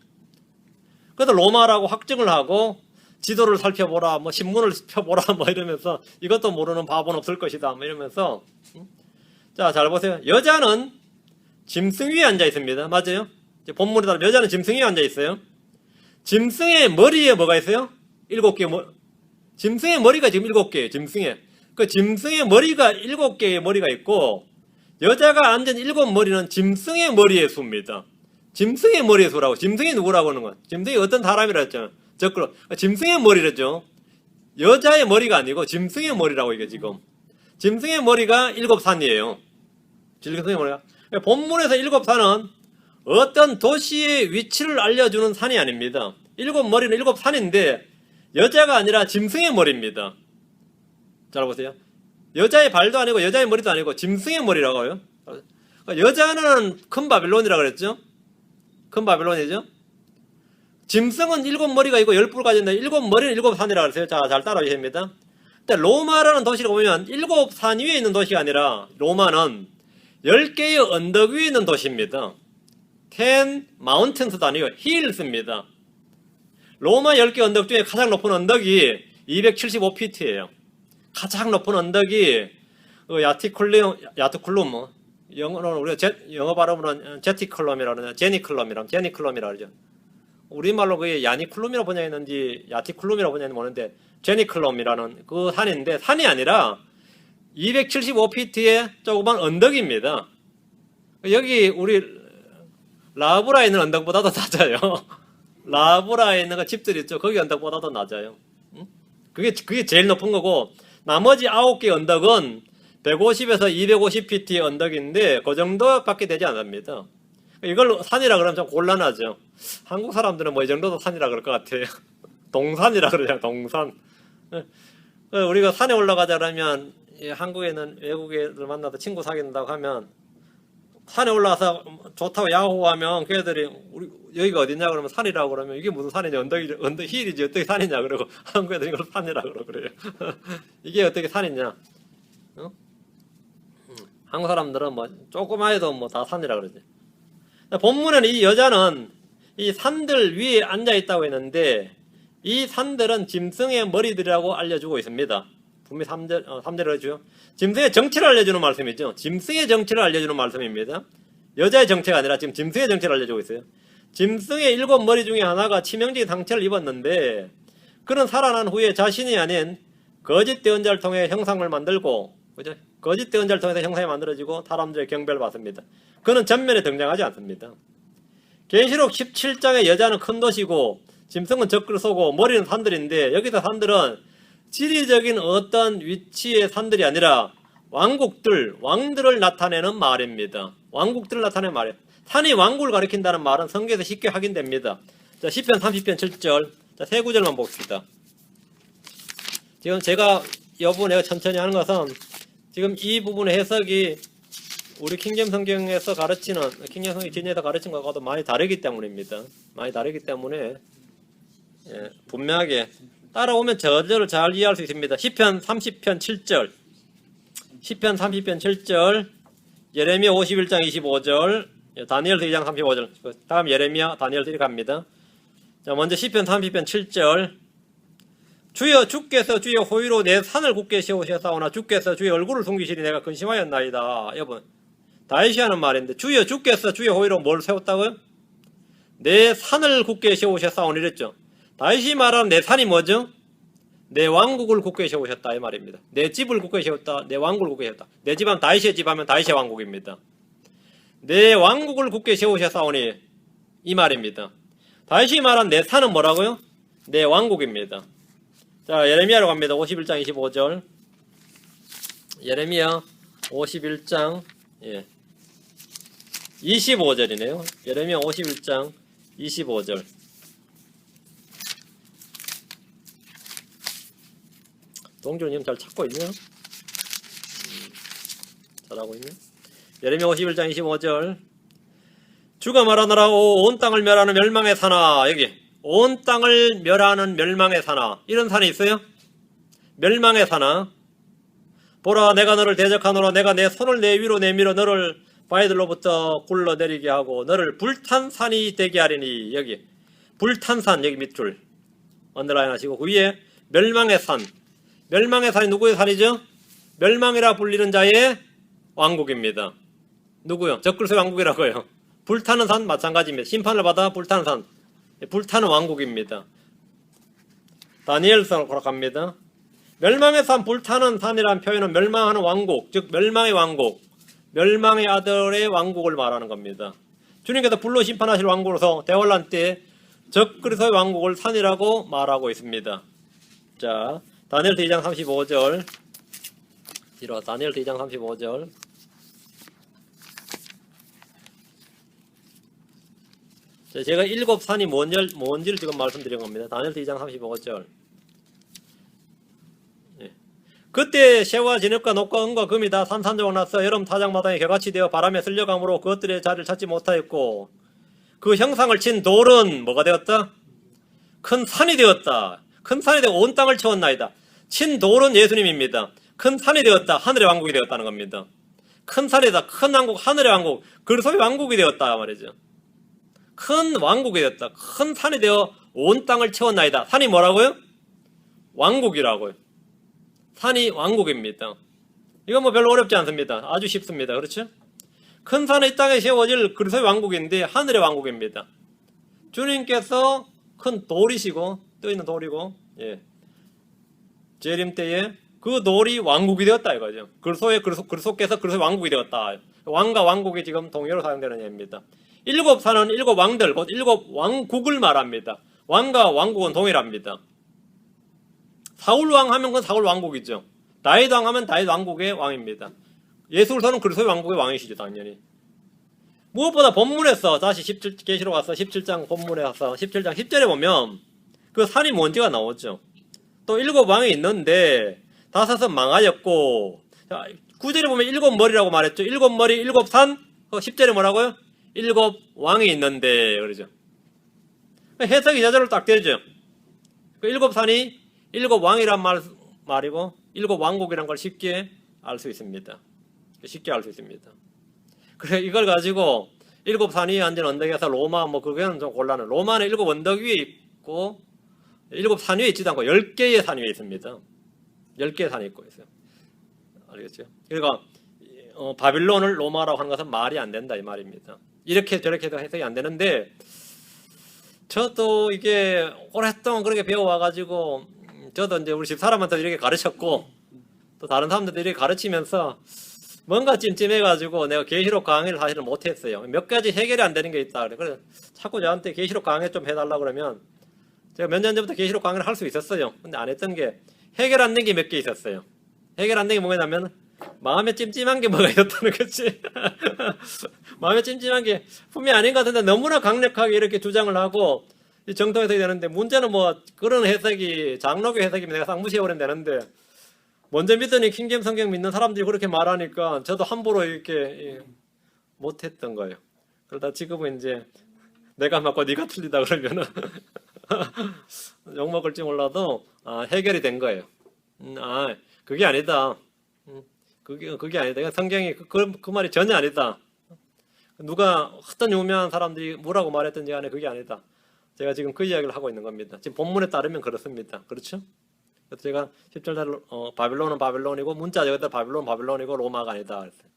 그래서 로마라고 확증을 하고 지도를 살펴보라, 뭐 신문을 펴보라, 뭐 이러면서 이것도 모르는 바보는 없을 것이다, 뭐 이러면서. 자, 잘 보세요. 여자는 짐승 위에 앉아 있습니다. 맞아요? 본문에 따라 여자는 짐승 위에 앉아 있어요. 짐승의 머리에 뭐가 있어요? 7개. 짐승의 머리가 지금 7개예요. 그 짐승의 머리가 7개의 머리가 있고, 여자가 앉은 7머리는 짐승의 머리의 수입니다. 짐승의 머리의 수라고. 짐승이 누구라고 하는 거야? 짐승이 어떤 사람이라 했잖아. 짐승의 머리랬죠. 여자의 머리가 아니고 짐승의 머리라고, 이게 지금. 짐승의 머리가 7산이에요. 짐승의 머리가. 본문에서 7산은 어떤 도시의 위치를 알려주는 산이 아닙니다. 7머리는 7산인데 여자가 아니라 짐승의 머리입니다. 잘 보세요. 여자의 발도 아니고 여자의 머리도 아니고 짐승의 머리라고요. 여자는 큰 바빌론이라고 그랬죠. 큰 바빌론이죠. 짐승은 7머리가 있고 10뿔 가졌는데 7머리는 7산이라고 그랬어요. 자, 잘 따라오셔야 됩니다. 근데 로마라는 도시를 보면 7산 위에 있는 도시가 아니라 로마는 10개의 언덕 위에 있는 도시입니다. 10 마운틴스도 아니고 힐스입니다. 로마 10개 언덕 중에 가장 높은 언덕이 275피트예요. 가장 높은 언덕이 야트쿨룸, 영어로는 우리가 영어 발음으로는 제티클럼이라고 제니클럼이라고 그러죠. 우리말로 그게 야니클룸이라고 번역했는지 야티클룸이라고 번역했는지 모르는데 제니클럼이라는 그 산인데, 산이 아니라 275피트의 조그만 언덕입니다. 여기 우리 라브라에 있는 언덕보다도 낮아요. 라브라에 있는 그 집들 있죠. 거기 언덕보다도 낮아요. 그게 제일 높은 거고, 나머지 9개 언덕은 150에서 250피트의 언덕인데 그 정도밖에 되지 않습니다. 이걸 산이라 그러면 좀 곤란하죠. 한국 사람들은 뭐 이 정도도 산이라 그럴 것 같아요. 동산이라 그러잖아요. 동산. 우리가 산에 올라가자 그러면 한국에는 외국인들 만나서 친구 사귄다고 하면 산에 올라가서 좋다고 야호하면 걔들이 우리 여기가 어디냐 그러면 산이라고 그러면 이게 무슨 산이냐, 언덕 힐이지 어떻게 산이냐 그러고 한국 애들이 이걸 산이라고 그래요. 이게 어떻게 산이냐. 어? 한국 사람들은 뭐 조그만 해도 뭐 다 산이라 그러지. 본문에는 이 여자는 이 산들 위에 앉아 있다고 했는데 이 산들은 짐승의 머리들이라고 알려주고 있습니다. 분명히 3절을 해주죠. 짐승의 정체를 알려주는 말씀이죠. 짐승의 정체를 알려주는 말씀입니다. 여자의 정체가 아니라 지금 짐승의 정체를 알려주고 있어요. 짐승의 7머리 중에 하나가 치명적인 상처를 입었는데 그는 살아난 후에 자신이 아닌 거짓 대언자를 통해 형상을 만들고, 그죠? 거짓 대언자를 통해서 형상이 만들어지고 사람들의 경배를 받습니다. 그는 전면에 등장하지 않습니다. 계시록 17장의 여자는 큰 도시고 짐승은 적그를 쏘고 머리는 산들인데, 여기서 산들은 지리적인 어떤 위치의 산들이 아니라 왕들을 나타내는 말입니다. 왕국들을 나타내는 말이에요. 산이 왕국을 가리킨다는 말은 성경에서 쉽게 확인됩니다. 자, 시편 30편 7절. 자, 세 구절만 봅시다. 지금 제가 여부분 천천히 하는 것은 지금 이 부분의 해석이 우리 킹잼 성경에서 가르치는, 킹잼 성경 진리에서 가르친 것과도 많이 다르기 때문입니다. 많이 다르기 때문에 분명하게 따라오면 저절을 잘 이해할 수 있습니다. 시편 30편 7절, 시편 30편 7절, 예레미야 51장 25절, 다니엘서 2장 35절, 다음 예레미야, 다니엘서 갑니다. 자, 먼저 시편 30편 7절. 주여, 주께서 주의 호의로 내 산을 굳게 세우셨사오나 주께서 주의 얼굴을 숨기시니 내가 근심하였나이다. 여러분, 다윗이 하는 말인데, 주여, 주께서 주의 호의로 뭘 세웠다고요? 내 산을 굳게 세우셨사오니 이랬죠. 다윗이 말하는 내 산이 뭐죠? 내 왕국을 굳게 세우셨다, 이 말입니다. 내 집을 굳게 세웠다, 내 왕국을 굳게 세웠다. 내 집은 다윗의 집 하면 다윗의 왕국입니다. 내 왕국을 굳게 세우셨사오니 이 말입니다. 다윗이 말한 내 산은 뭐라고요? 내 왕국입니다. 자, 예레미야로 갑니다. 51장 25절. 예레미야 51장 25절이네요. 예레미야 51장 25절. 동준님 잘 찾고 있네요. 잘하고 있네. 예레미야 51장 25절. 주가 말하노라. 온 땅을 멸하는 멸망의 산아. 여기 온 땅을 멸하는 멸망의 산아. 이런 산이 있어요? 멸망의 산아. 보라, 내가 너를 대적하노라. 내가 내 손을 내 위로 내밀어 너를 바위들로부터 굴러내리게 하고 너를 불탄 산이 되게 하리니. 여기 불탄 산, 여기 밑줄 언더라인 하시고 그 위에 멸망의 산. 멸망의 산이 누구의 산이죠? 멸망이라 불리는 자의 왕국입니다. 누구요? 적그리스도의 왕국이라고요. 불타는 산 마찬가지입니다. 심판을 받아 불타는 산, 불타는 왕국입니다. 다니엘서로 갑니다. 멸망의 산, 불타는 산이라는 표현은 멸망하는 왕국, 즉 멸망의 왕국, 멸망의 아들의 왕국을 말하는 겁니다. 주님께서 불로 심판하실 왕국으로서 대환란 때 적그리스도의 왕국을 산이라고 말하고 있습니다. 자, 다니엘서 2장 35절. 다니엘서 2장 35절. 제가 7산이 뭔지를 지금 말씀드린 겁니다. 다니엘서 2장 35절. 그때 새와 진흙과 녹과 은과 금이 다 산산조각 났어 여름 타작마당에 겨같이 되어 바람에 쓸려가므로 그것들의 자리를 찾지 못하였고 그 형상을 친 돌은 뭐가 되었다? 큰 산이 되었다. 큰 산이 되고 온 땅을 채웠나이다. 친 돌은 예수님입니다. 큰 산이 되었다. 하늘의 왕국이 되었다는 겁니다. 큰 산이다. 큰 왕국, 하늘의 왕국. 그 소위 왕국이 되었다 말이죠. 큰 왕국이 되었다. 큰 산이 되어 온 땅을 채웠나이다. 산이 뭐라고요? 왕국이라고요. 산이 왕국입니다. 이건 뭐 별로 어렵지 않습니다. 아주 쉽습니다. 그렇죠? 큰 산이 이 땅에 세워질 그리스도의 왕국인데 하늘의 왕국입니다. 주님께서 큰 돌이시고 떠있는 돌이고 재림 때에 그 돌이 왕국이 되었다 이거죠. 그리스도께서 그리스도의 왕국이 되었다. 왕과 왕국이 지금 동의어로 사용되는 예입니다. 일곱 산은 일곱 왕들 곧 일곱 왕국을 말합니다. 왕과 왕국은 동일합니다. 사울 왕 하면 그건 사울 왕국이죠. 다윗 왕 하면 다윗 왕국의 왕입니다. 예수께서는 그리스도의 왕국의 왕이시죠, 당연히. 무엇보다 본문에서 다시 17 계시록 와서 17장 본문에 와서 17장 10절에 보면 그 산이 뭔지가 나오죠. 또 일곱 왕이 있는데 다섯은 망하였고 9절에 보면 일곱 머리라고 말했죠. 일곱 머리, 일곱 산. 10절에 뭐라고요? 일곱 왕이 있는데 그러죠. 해석이 저절로 딱 되죠. 그 일곱 산이 일곱 왕이란 말이고 일곱 왕국이란 걸 쉽게 알 수 있습니다. 쉽게 알 수 있습니다. 그래 이걸 가지고 일곱 산이 앉은 언덕에서 로마 뭐 그거는 좀 곤란해. 로마는 일곱 언덕 위에 있고 일곱 산 위에 있지도 않고 10개의 산 위에 있습니다. 10개의 산이 있고 있어요. 알겠죠? 그러니까 바빌론을 로마라고 하는 것은 말이 안 된다 이 말입니다. 이렇게 저렇게도 해석이 안 되는데 저도 이게 오랫동안 그렇게 배워와가지고 저도 이제 우리 집 사람한테 이렇게 가르쳤고 또 다른 사람들도 이렇게 가르치면서 뭔가 찜찜해가지고 내가 계시록 강의를 사실은 못했어요. 몇 가지 해결이 안 되는 게 있다. 그래서 자꾸 저한테 계시록 강의 좀 해달라 그러면 제가 몇 년 전부터 계시록 강의를 할 수 있었어요. 근데 안 했던 게 해결 안 된 게 몇 개 있었어요. 해결 안 된 게 뭐냐면 마음에 찜찜한 게 뭐가 있었다는 거지. 마음에 찜찜한 게 분명히 아닌 것 같은데 너무나 강력하게 이렇게 주장을 하고 정통 해석이 되는데 문제는 뭐 그런 해석이 장로교 해석이면 내가 싹 무시해버리면 되는데 먼저 믿더니 킹제임스 성경 믿는 사람들이 그렇게 말하니까 저도 함부로 이렇게 못했던 거예요. 그러다 지금은 이제 내가 맞고 네가 틀리다 그러면은 욕먹을지 몰라도 해결이 된 거예요. 그게 아니다. 그게 아니다. 성경이 그 말이 전혀 아니다. 누가 어떤 유명한 사람들이 뭐라고 말했든지 간에 그게 아니다. 제가 지금 그 이야기를 하고 있는 겁니다. 지금 본문에 따르면 그렇습니다. 그렇죠? 그래서 제가 10절 바빌론은 바빌론이고 문자 여기다 바빌론이고 로마가 아니다. 그랬어요.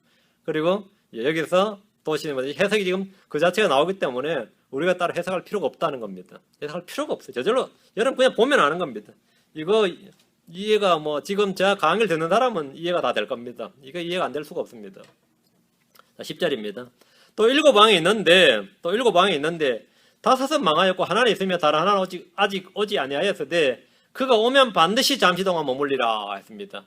그리고 여기서 도시는 뭐지? 해석이 지금 그 자체가 나오기 때문에 우리가 따로 해석할 필요가 없다는 겁니다. 해석할 필요가 없어요. 저절로 여러분 그냥 보면 아는 겁니다. 이거 이해가 뭐 지금 제가 강의를 듣는 사람은 이해가 다 될 겁니다. 이거 이해가 안 될 수가 없습니다. 자, 10절입니다. 또 일곱 왕이 있는데 다섯은 망하였고 하나는 있으며 다른 하나는 아직 오지 아니하였으되 그가 오면 반드시 잠시 동안 머물리라 했습니다.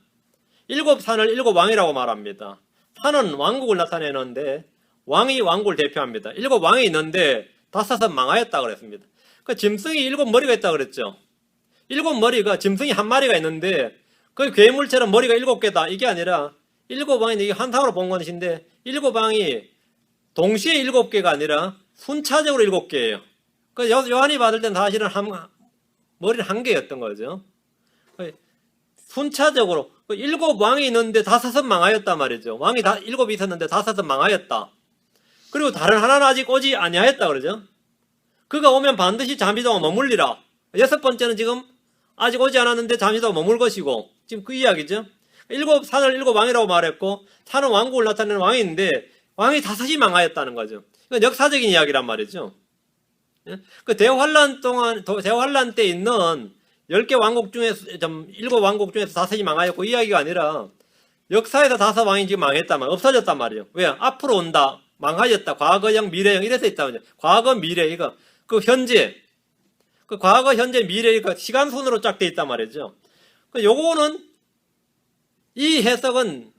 일곱 산을 일곱 왕이라고 말합니다. 산은 왕국을 나타내는데 왕이 왕국을 대표합니다. 일곱 왕이 있는데 다섯은 망하였다 그랬습니다. 그 짐승이 일곱 머리가 있다 그랬죠. 일곱 머리가 짐승이 한 마리가 있는데 그 괴물처럼 머리가 일곱 개다 이게 아니라 일곱 왕이 이게 한상으로 본 것인데 일곱 왕이 동시에 일곱 개가 아니라 순차적으로 일곱 개예요. 그 요한이 받을 땐 사실은 머리는 한 개였던 거죠. 순차적으로 일곱 왕이 있는데 다섯은 망하였단 말이죠. 왕이 일곱이 있었는데 다섯은 망하였다. 그리고 다른 하나는 아직 오지 아니하였다 그러죠. 그가 오면 반드시 잠시 동안 머물리라. 여섯 번째는 지금 아직 오지 않았는데 잠시 동안 머물 것이고 지금 그 이야기죠. 일곱 산을 일곱 왕이라고 말했고 산은 왕국을 나타내는 왕인데 왕이 다섯이 망하였다는 거죠. 이건 역사적인 이야기란 말이죠. 그 대환란 때 있는 10개 왕국 중에서 7 왕국 중에서 다섯이 망하였고 이 이야기가 아니라 역사에서 다섯 왕이 지금 망했단 말이에요. 없어졌단 말이에요. 왜? 앞으로 온다. 망하였다. 과거형, 미래형 이래서 있단 말이에요. 과거, 미래 이거 그 현재 그 과거, 현재, 미래 이거 시간 순으로 쫙 돼 있단 말이죠. 그 요거는 이 해석은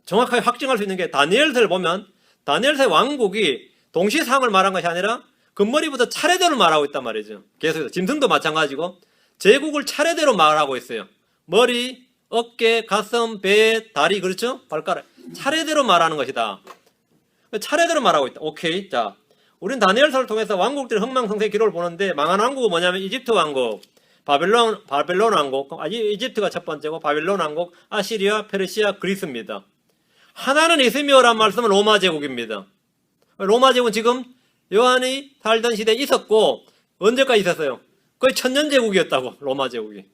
정확하게 확증할 수 있는 게 다니엘서를 보면 다니엘서의 왕국이 동시상을 말한 것이 아니라 금머리부터 차례대로 말하고 있단 말이죠. 계속해서 짐승도 마찬가지고 제국을 차례대로 말하고 있어요. 머리, 어깨, 가슴, 배, 다리 그렇죠? 발가락 차례대로 말하는 것이다. 차례대로 말하고 있다. 오케이. 자 우린 다니엘서를 통해서 왕국들의 흥망성쇠 기록을 보는데 망한 왕국은 뭐냐면 이집트 왕국, 바벨론 왕국, 이집트가 첫 번째고 바벨론 왕국, 아시리아, 페르시아, 그리스입니다. 하나는 있으며란 말씀은 로마 제국입니다. 로마 제국은 지금 요한이 살던 시대에 있었고 언제까지 있었어요? 거의 천년 제국이었다고. 로마 제국이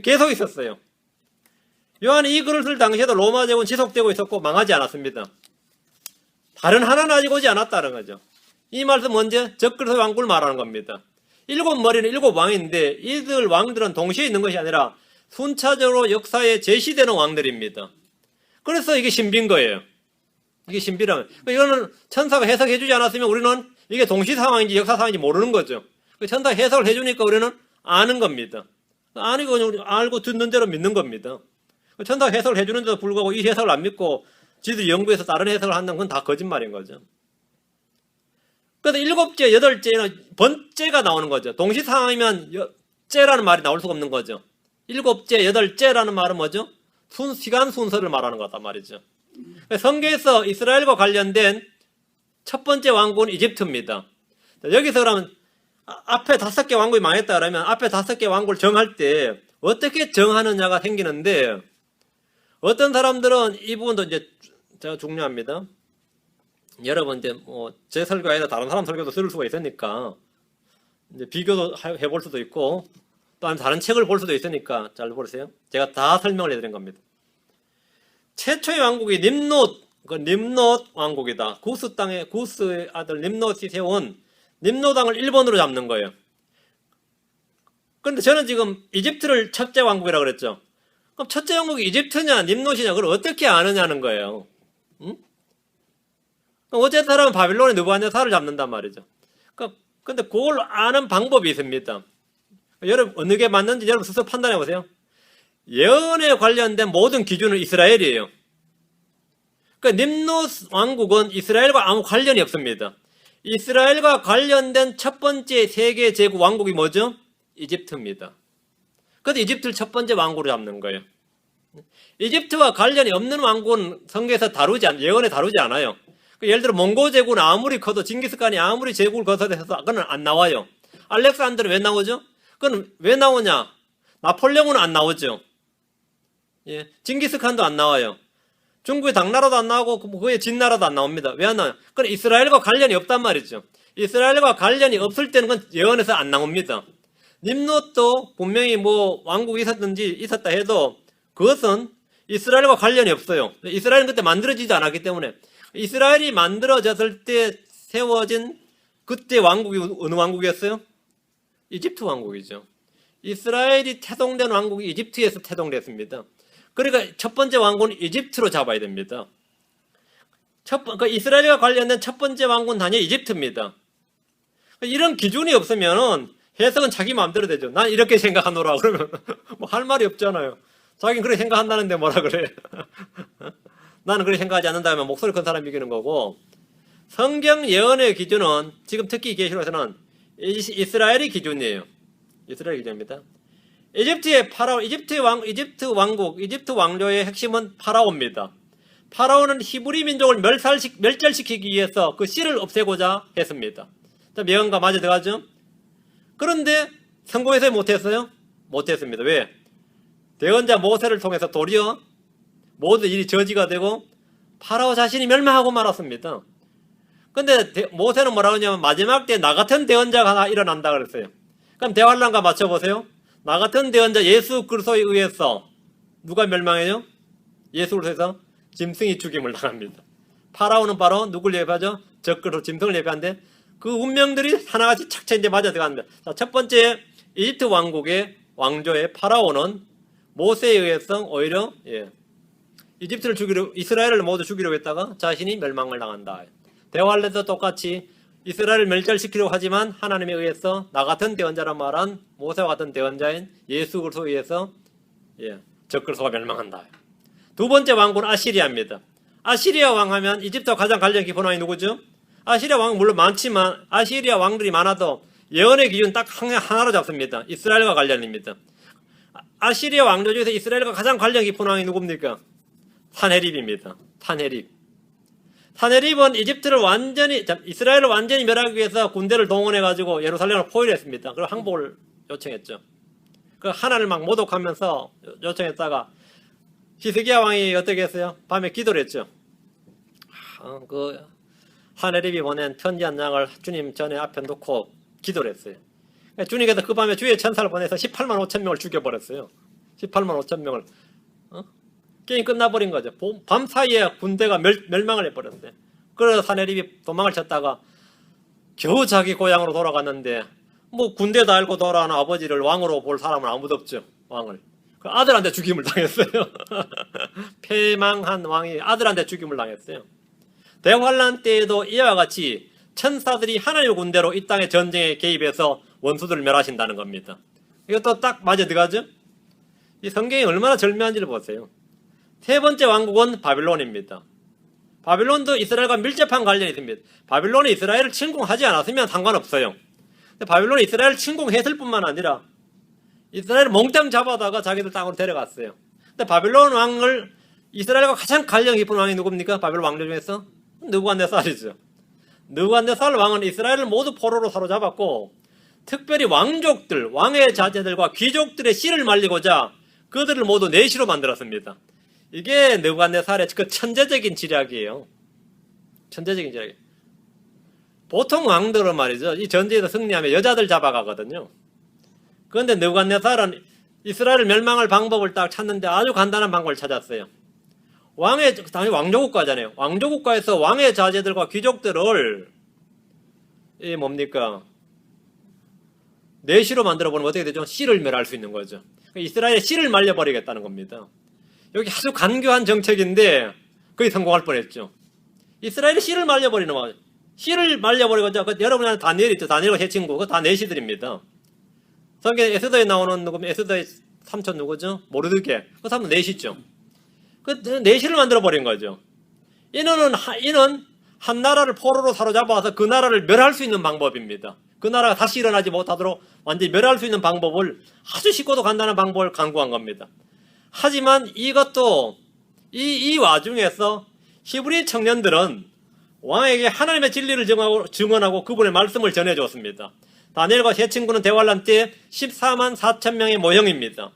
계속 있었어요. 요한이 이 글을 쓸 당시에도 로마 제국은 지속되고 있었고 망하지 않았습니다. 다른 하나는 아직 오지 않았다는 거죠. 이 말씀 언제? 적그리스도 왕국을 말하는 겁니다. 7머리는 7왕인데 이들 왕들은 동시에 있는 것이 아니라 순차적으로 역사에 제시되는 왕들입니다. 그래서 이게 신비인 거예요. 이게 신비라면. 이거는 천사가 해석해 주지 않았으면 우리는 이게 동시 상황인지 역사 상황인지 모르는 거죠. 천사가 해석을 해주니까 우리는 아는 겁니다. 아니고 그냥 알고 듣는 대로 믿는 겁니다. 천사가 해석을 해주는데도 불구하고 이 해석을 안 믿고 지들이 연구해서 다른 해석을 한다는 건 다 거짓말인 거죠. 그래서 7째, 8째는 번째가 나오는 거죠. 동시 상황이면 째라는 말이 나올 수가 없는 거죠. 7째, 8째라는 말은 뭐죠? 시간 순서를 말하는 거단 말이죠. 성경에서 이스라엘과 관련된 첫 번째 왕국은 이집트입니다. 여기서 그러면 앞에 5개 왕국이 망했다 그러면 앞에 5개 왕국을 정할 때 어떻게 정하느냐가 생기는데 어떤 사람들은 이 부분도 이제 제가 중요합니다. 여러분 이제 제 설교 아니라 다른 사람 설교도 쓸 수가 있으니까 이제 비교도 해볼 수도 있고 또 다른 책을 볼 수도 있으니까 잘 보세요. 제가 다 설명을 해드린 겁니다. 최초의 왕국이 nim롯 왕국이다. 구스의 아들 nim롯이 세운 nim롯 왕을 1번으로 잡는 거예요. 그런데 저는 지금 이집트를 첫째 왕국이라고 그랬죠. 그럼 첫째 왕국이 이집트냐 nim롯이냐 그걸 어떻게 아느냐는 거예요. 응? 어쨌든 사람은 바빌론의 느부갓네살을 잡는단 말이죠. 근데 그걸 아는 방법이 있습니다. 여러분 어느 게 맞는지 여러분 스스로 판단해 보세요. 예언에 관련된 모든 기준은 이스라엘이에요. 그러니까 nim롯 왕국은 이스라엘과 아무 관련이 없습니다. 이스라엘과 관련된 첫 번째 세계 제국 왕국이 뭐죠? 이집트입니다. 그래서 이집트를 첫 번째 왕국으로 잡는 거예요. 이집트와 관련이 없는 왕국은 성경에서 예언에 다루지 않아요. 예를 들어 몽고 제국은 아무리 커도 징기스칸이 아무리 제국을 거서해서 그건 안 나와요. 알렉산더는 왜 나오죠? 그건 왜 나오냐? 나폴레옹은 안 나오죠. 예, 징기스칸도 안 나와요. 중국의 당나라도 안 나오고 그의 진나라도 안 나옵니다. 왜 안 나와요? 그건 이스라엘과 관련이 없단 말이죠. 이스라엘과 관련이 없을 때는 그건 예언에서 안 나옵니다. nim롯도 분명히 왕국이 있었다 해도 그것은 이스라엘과 관련이 없어요. 이스라엘은 그때 만들어지지 않았기 때문에 이스라엘이 만들어졌을 때 세워진 그때 왕국이 어느 왕국이었어요? 이집트 왕국이죠. 이스라엘이 태동된 왕국이 이집트에서 태동됐습니다. 그러니까 첫 번째 왕국은 이집트로 잡아야 됩니다. 이스라엘과 관련된 첫 번째 왕국은 단연 이집트입니다. 이런 기준이 없으면 해석은 자기 마음대로 되죠. 난 이렇게 생각하노라 그러면 할 말이 없잖아요. 자기는 그렇게 생각한다는데 뭐라 그래. 나는 그렇게 생각하지 않는다 하면 목소리 큰 사람이 이기는 거고, 성경 예언의 기준은 지금 특히 계시록에서는 이스라엘의 기준이에요. 이스라엘 기준입니다. 이집트 왕국, 이집트 왕조의 핵심은 파라오입니다. 파라오는 히브리 민족을 멸절시키기 위해서 그 씨를 없애고자 했습니다. 예언과 맞아 들어가죠? 그런데 성공해서 못했어요? 못했습니다. 왜? 대언자 모세를 통해서 도리어 모든 일이 저지가 되고 파라오 자신이 멸망하고 말았습니다. 근데 모세는 뭐라고 하냐면 마지막 때 나 같은 대언자가 하나 일어난다 그랬어요. 그럼 대환란과 맞춰보세요. 나 같은 대언자 예수 그리스도에 의해서 누가 멸망해요? 예수 그리스도에서 짐승이 죽임을 당합니다. 파라오는 바로 누굴 예배하죠? 적그리스도 짐승을 예배하는데 그 운명들이 하나같이 착착 이제 맞아 들어갑니다. 자, 첫 번째 이집트 왕국의 왕조의 파라오는 모세에 의해서 오히려 이스라엘을 모두 죽이려고 했다가 자신이 멸망을 당한다. 대환란도 똑같이 이스라엘을 멸절시키려고 하지만 하나님에 의해서 나 같은 대언자란 말한 모세와 같은 대언자인 예수 그리스도에 의해서 적그리스도가 멸망한다. 두 번째 왕국은 아시리아입니다. 아시리아 왕 하면 이집트와 가장 관련 깊은 왕이 누구죠? 아시리아 왕은 물론 많지만 아시리아 왕들이 많아도 예언의 기준 딱 하나로 잡습니다. 이스라엘과 관련입니다. 아시리아 왕조 중에서 이스라엘과 가장 관련 깊은 왕이 누굽니까? 산헤립입니다. 산헤립. 사네립은 이스라엘을 완전히 멸하기 위해서 군대를 동원해가지고 예루살렘을 포위했습니다. 그리고 항복을 요청했죠. 그 하나님을 막 모독하면서 요청했다가 히스기야 왕이 어떻게 했어요? 밤에 기도를 했죠. 그 사네립이 보낸 편지 한 장을 주님 전에 앞에 놓고 기도를 했어요. 주님께서 그 밤에 주의 천사를 보내서 18만 5천 명을 죽여버렸어요. 18만 5천 명을. 게임 끝나버린 거죠. 밤 사이에 군대가 멸망을 해버렸어요. 그래서 사네립이 도망을 쳤다가 겨우 자기 고향으로 돌아갔는데 뭐 군대 다 알고 돌아온 아버지를 왕으로 볼 사람은 아무도 없죠. 왕을. 그 아들한테 죽임을 당했어요. 패망한 왕이 아들한테 죽임을 당했어요. 대환란 때에도 이와 같이 천사들이 하나님의 군대로 이 땅의 전쟁에 개입해서 원수들을 멸하신다는 겁니다. 이것도 딱 맞아 들어가죠? 이 성경이 얼마나 절묘한지를 보세요. 세 번째 왕국은 바빌론입니다. 바빌론도 이스라엘과 밀접한 관련이 있습니다. 바빌론이 이스라엘을 침공하지 않았으면 상관없어요. 근데 바빌론이 이스라엘을 침공했을 뿐만 아니라 이스라엘을 몽땅 잡아다가 자기들 땅으로 데려갔어요. 근데 바빌론 왕을 이스라엘과 가장 관련 깊은 왕이 누굽니까? 바빌론 왕조 중에서? 느부갓네살이죠. 느부갓네살 왕은 이스라엘을 모두 포로로 사로잡았고 특별히 왕족들, 왕의 자제들과 귀족들의 씨를 말리고자 그들을 모두 내시로 만들었습니다. 이게 느부갓네살의 그 천재적인 지략이에요. 천재적인 지략. 보통 왕들은 말이죠. 이 전쟁에서 승리하면 여자들 잡아가거든요. 그런데 느부갓네살은 이스라엘 멸망할 방법을 딱 찾는데 아주 간단한 방법을 찾았어요. 당연히 왕조국가잖아요. 왕조국가에서 왕의 자제들과 귀족들을 내시로 만들어보면 어떻게 되죠? 씨를 멸할 수 있는 거죠. 이스라엘의 씨를 말려버리겠다는 겁니다. 여기 아주 간교한 정책인데 거의 성공할 뻔했죠. 이스라엘의 씨를 말려버리는 거예요. 씨를 말려버리고자 여러분한테 다니엘 있죠. 다니엘과 제 친구. 그거 다 내시들입니다. 성경 에스더에 나오는 누구면 에스더의 삼촌 누구죠? 모르드게. 그 사람은 내시죠. 그 내시를 만들어버린 거죠. 이는 한 나라를 포로로 사로잡아서 그 나라를 멸할 수 있는 방법입니다. 그 나라가 다시 일어나지 못하도록 완전히 멸할 수 있는 방법을 아주 쉽고도 간단한 방법을 강구한 겁니다. 하지만 이것도 이 와중에서 히브리 청년들은 왕에게 하나님의 진리를 증언하고 그분의 말씀을 전해줬습니다. 다니엘과 제 친구는 대환란 때 14만 4천 명의 모형입니다.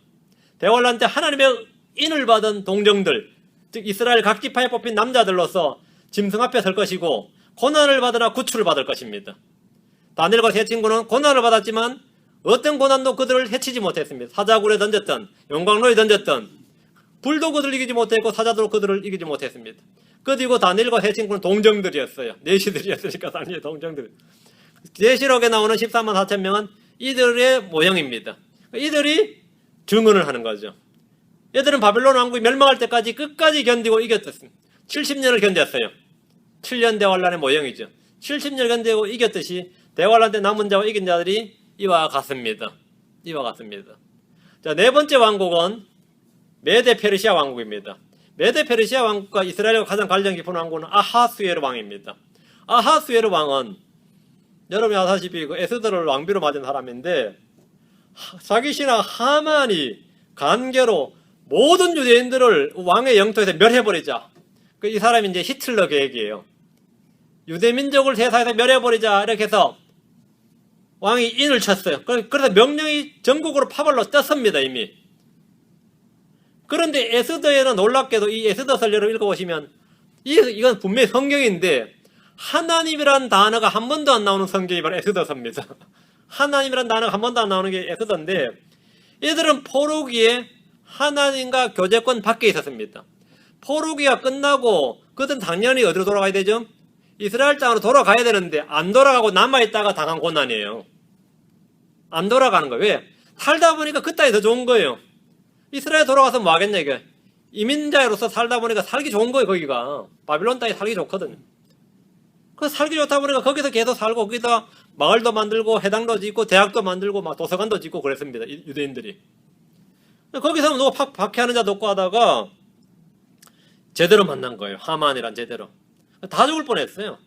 대환란 때 하나님의 인을 받은 동정들, 즉 이스라엘 각 지파에 뽑힌 남자들로서 짐승 앞에 설 것이고 고난을 받으나 구출을 받을 것입니다. 다니엘과 제 친구는 고난을 받았지만 어떤 고난도 그들을 해치지 못했습니다. 사자굴에 던졌던, 용광로에 던졌던, 불도 그들을 이기지 못했고 사자도 그들을 이기지 못했습니다. 그리고 다니엘과 제 친구는 동정들이었어요. 내시들이었으니까 당연히 동정들. 내시록에 나오는 14만 4천 명은 이들의 모형입니다. 이들이 증언을 하는 거죠. 얘들은 바빌론 왕국이 멸망할 때까지 끝까지 견디고 이겼습니다. 70년을 견뎠어요. 7년 대환란의 모형이죠. 70년을 견디고 이겼듯이 대환란 때 남은 자와 이긴 자들이 이와 같습니다. 이와 같습니다. 자, 네 번째 왕국은 메데 페르시아 왕국입니다. 메데 페르시아 왕국과 이스라엘과 가장 관련 깊은 왕국은 아하수에르 왕입니다. 아하수에르 왕은 여러분이 아시다시피 그 에스더를 왕비로 맞은 사람인데 자기 신하 하만이 간계로 모든 유대인들을 왕의 영토에서 멸해버리자. 이 사람이 이제 히틀러 계획이에요. 유대 민족을 세상에서 멸해버리자 이렇게 해서 왕이 인을 쳤어요. 그래서 명령이 전국으로 파벌로 떴습니다 이미. 그런데 에스더에는 놀랍게도 이 에스더서를 여러분 읽어보시면 이건 분명히 성경인데 하나님이란 단어가 한 번도 안 나오는 성경이 바로 에스더서입니다. 하나님이란 단어가 한 번도 안 나오는 게 에스더인데 얘들은 포로기에 하나님과 교제권 밖에 있었습니다. 포로기가 끝나고 그들은 당연히 어디로 돌아가야 되죠? 이스라엘 땅으로 돌아가야 되는데 안 돌아가고 남아있다가 당한 고난이에요. 안 돌아가는 거예요. 왜? 살다 보니까 그 땅이 더 좋은 거예요. 이스라엘 돌아가서 뭐 하겠냐 이게. 이민자로서 살다 보니까 살기 좋은 거예요 거기가. 바빌론 땅이 살기 좋거든요. 그 살기 좋다 보니까 거기서 계속 살고 거기다 마을도 만들고 해당도 짓고 대학도 만들고 막 도서관도 짓고 그랬습니다. 유대인들이. 거기서 누가 박해하는 자도 없고 하다가 제대로 만난 거예요. 하만이란 제대로. 다 죽을 뻔했어요.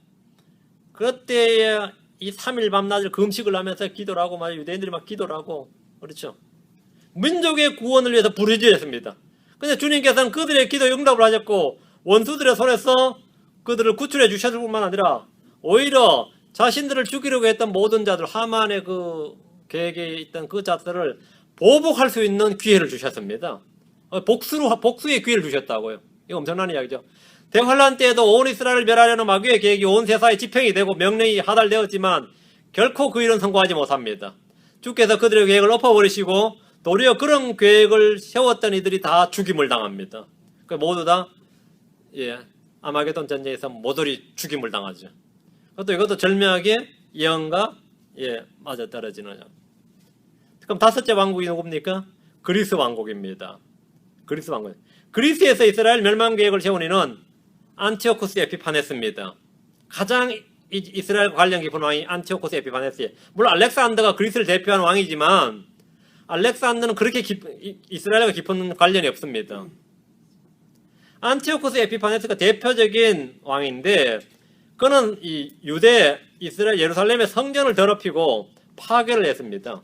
그때에 이 3일 밤낮을 금식을 하면서 기도를 하고 막 유대인들이 막 기도를 하고 그렇죠. 민족의 구원을 위해서 부르짖었습니다. 근데 주님께서는 그들의 기도에 응답을 하셨고 원수들의 손에서 그들을 구출해 주셨을 뿐만 아니라 오히려 자신들을 죽이려고 했던 모든 자들, 하만의 그 계획에 있던 그 자들을 보복할 수 있는 기회를 주셨습니다. 복수의 기회를 주셨다고요. 이거 엄청난 이야기죠. 대환란 때에도 온 이스라엘을 멸하려는 마귀의 계획이 온 세상에 집행이 되고 명령이 하달되었지만 결코 그 일은 성공하지 못합니다. 주께서 그들의 계획을 엎어버리시고 도리어 그런 계획을 세웠던 이들이 다 죽임을 당합니다. 모두 다 아마게돈 전쟁에서 모조리 죽임을 당하죠. 이것도 절묘하게 예언과 맞아떨어지는. 그럼 다섯째 왕국이 누굽니까? 그리스 왕국입니다. 그리스 왕국. 그리스에서 이스라엘 멸망 계획을 세운 이는 안티오쿠스 에피파네스입니다. 가장 이스라엘 관련 깊은 왕이 안티오쿠스 에피파네스예요. 물론 알렉산더가 그리스를 대표하는 왕이지만 알렉산더는 그렇게 이스라엘과 깊은 관련이 없습니다. 안티오쿠스 에피파네스가 대표적인 왕인데 그는 이 유대 이스라엘 예루살렘의 성전을 더럽히고 파괴를 했습니다.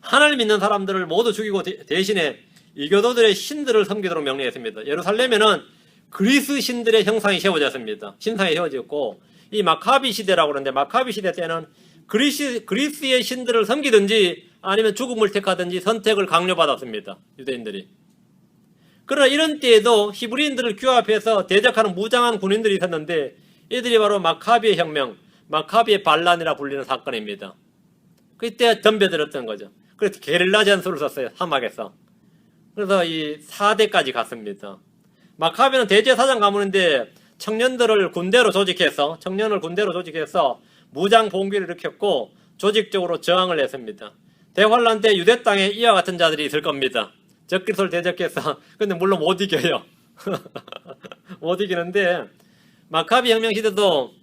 하나님을 믿는 사람들을 모두 죽이고 대신에 이교도들의 신들을 섬기도록 명령했습니다. 예루살렘에는 그리스 신들의 형상이 세워졌습니다. 신상이 세워졌고 이 마카비 시대라고 그러는데 마카비 시대 때는 그리스의 신들을 섬기든지 아니면 죽음을 택하든지 선택을 강요받았습니다. 유대인들이. 그러나 이런 때에도 히브리인들을 규합해서 대적하는 무장한 군인들이 있었는데 이들이 바로 마카비의 혁명, 마카비의 반란이라 불리는 사건입니다. 그때 덤벼들었던 거죠. 그래서 게릴라 전술을 썼어요. 사막에서. 그래서 이 4대까지 갔습니다. 마카비는 대제사장 가문인데 청년을 군대로 조직해서 무장 봉기를 일으켰고 조직적으로 저항을 했습니다. 대환란 때 유대 땅에 이와 같은 자들이 있을 겁니다. 적그리스도를 대적해서 근데 물론 못 이겨요. 못 이기는데 마카비 혁명 시대도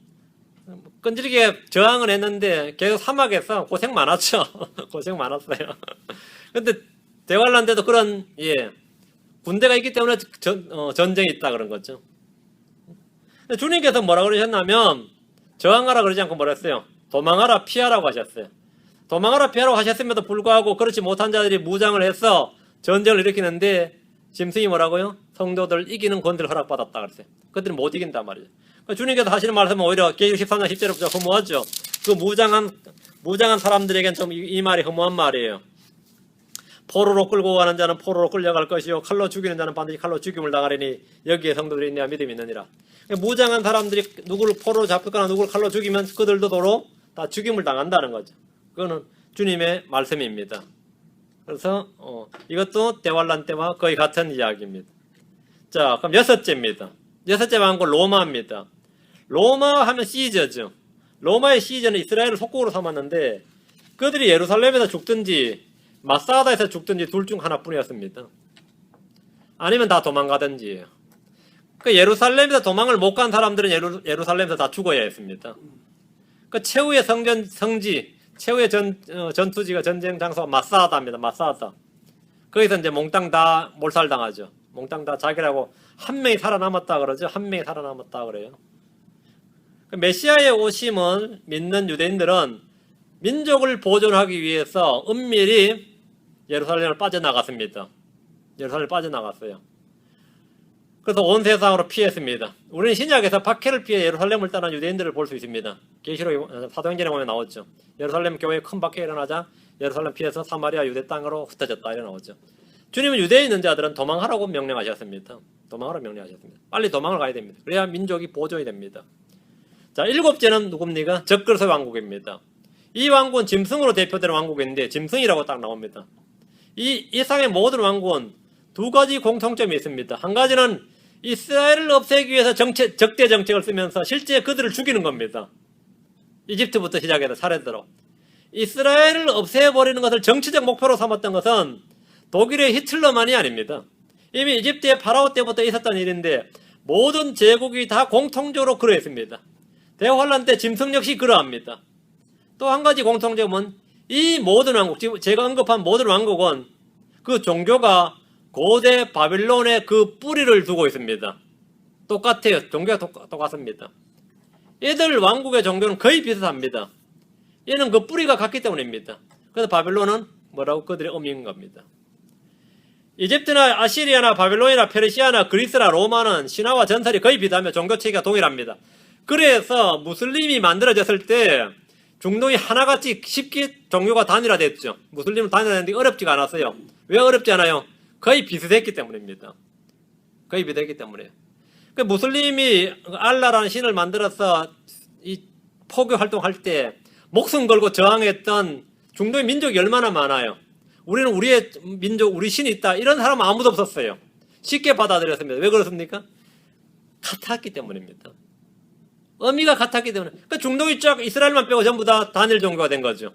끈질기게 저항을 했는데 계속 사막에서 고생 많았죠. 고생 많았어요. 근데 대환란 때도 그런 군대가 있기 때문에 전쟁이 있다 그런 거죠. 주님께서 뭐라 그러셨냐면 저항하라 그러지 않고 뭐라 했어요? 도망하라 피하라고 하셨어요. 도망하라 피하라고 하셨음에도 불구하고 그렇지 못한 자들이 무장을 해서 전쟁을 일으키는데 짐승이 뭐라고요? 성도들 이기는 권리를 허락받았다 그랬어요. 그들은 못 이긴단 말이죠. 주님께서 하시는 말씀은 오히려 계시록 13장 10절부터 허무하죠. 그 무장한 사람들에겐 좀 이 말이 허무한 말이에요. 포로로 끌고 가는 자는 포로로 끌려갈 것이요 칼로 죽이는 자는 반드시 칼로 죽임을 당하리니 여기에 성도들이 있느냐 믿음이 있느니라. 무장한 사람들이 누구를 포로로 잡거나 누구를 칼로 죽이면 그들도 도로 다 죽임을 당한다는 거죠. 그거는 주님의 말씀입니다. 그래서 이것도 대환란 때와 거의 같은 이야기입니다. 자, 그럼 여섯째입니다. 여섯째 왕국 로마입니다. 로마 하면 시저죠. 로마의 시저는 이스라엘을 속국으로 삼았는데 그들이 예루살렘에서 죽든지 마사다에서 죽든지 둘 중 하나뿐이었습니다. 아니면 다 도망가든지예요. 그 예루살렘에서 도망을 못 간 사람들은 예루살렘에서 다 죽어야 했습니다. 그 최후의 성지, 최후의 전투지가 전쟁 장소가 마사다입니다. 마사다. 거기서 이제 몽땅 다 몰살당하죠. 몽땅 다 자기라고 한 명이 살아남았다 그러죠. 한 명이 살아남았다 그래요. 그 메시아의 오심을 믿는 유대인들은 민족을 보존하기 위해서 은밀히 예루살렘을 빠져나갔습니다. 예루살렘을 빠져나갔어요. 그래서 온 세상으로 피했습니다. 우리는 신약에서 박해를 피해 예루살렘을 떠난 유대인들을 볼 수 있습니다. 계시록 사도행전에 보면 나오죠. 예루살렘 교회에 큰 박해가 일어나자 예루살렘 피해서 사마리아 유대 땅으로 흩어졌다 이래 나오죠. 주님은 유대에 있는 자들은 도망하라고 명령하셨습니다. 도망하라고 명령하셨습니다. 빨리 도망을 가야 됩니다. 그래야 민족이 보존이 됩니다. 자, 일곱째는 누굽니까? 적그리스 왕국입니다. 이 왕국은 짐승으로 대표되는 왕국인데 짐승이라고 딱 나옵니다. 이 이상의 모든 왕국은 두 가지 공통점이 있습니다. 한 가지는 이스라엘을 없애기 위해서 적대 정책을 쓰면서 실제 그들을 죽이는 겁니다. 이집트부터 시작해서 차례대로. 이스라엘을 없애버리는 것을 정치적 목표로 삼았던 것은 독일의 히틀러만이 아닙니다. 이미 이집트의 파라오 때부터 있었던 일인데 모든 제국이 다 공통적으로 그러했습니다. 대환란 때 짐승 역시 그러합니다. 또 한 가지 공통점은 이 모든 왕국, 지금 제가 언급한 모든 왕국은 그 종교가 고대 바빌론의 그 뿌리를 두고 있습니다. 똑같아요. 종교가 똑같습니다. 얘들 왕국의 종교는 거의 비슷합니다. 얘는 그 뿌리가 같기 때문입니다. 그래서 바빌론은 뭐라고 그들의 어미인 겁니다. 이집트나 아시리아나 바벨론이나 페르시아나 그리스나 로마는 신화와 전설이 거의 비슷하며 종교체계가 동일합니다. 그래서 무슬림이 만들어졌을 때 중동이 하나같이 쉽게 종교가 단일화됐죠. 무슬림은 단일화됐는데 어렵지가 않았어요. 왜 어렵지 않아요? 거의 비슷했기 때문입니다. 거의 비슷했기 때문에. 그 무슬림이 알라라는 신을 만들어서 이 포교 활동할 때 목숨 걸고 저항했던 중동의 민족이 얼마나 많아요. 우리는 우리의 민족, 우리 신이 있다. 이런 사람은 아무도 없었어요. 쉽게 받아들였습니다. 왜 그렇습니까? 같았기 때문입니다. 의미가 같았기 때문에. 그러니까 중동이 쫙 이스라엘만 빼고 전부 다 단일 종교가 된 거죠.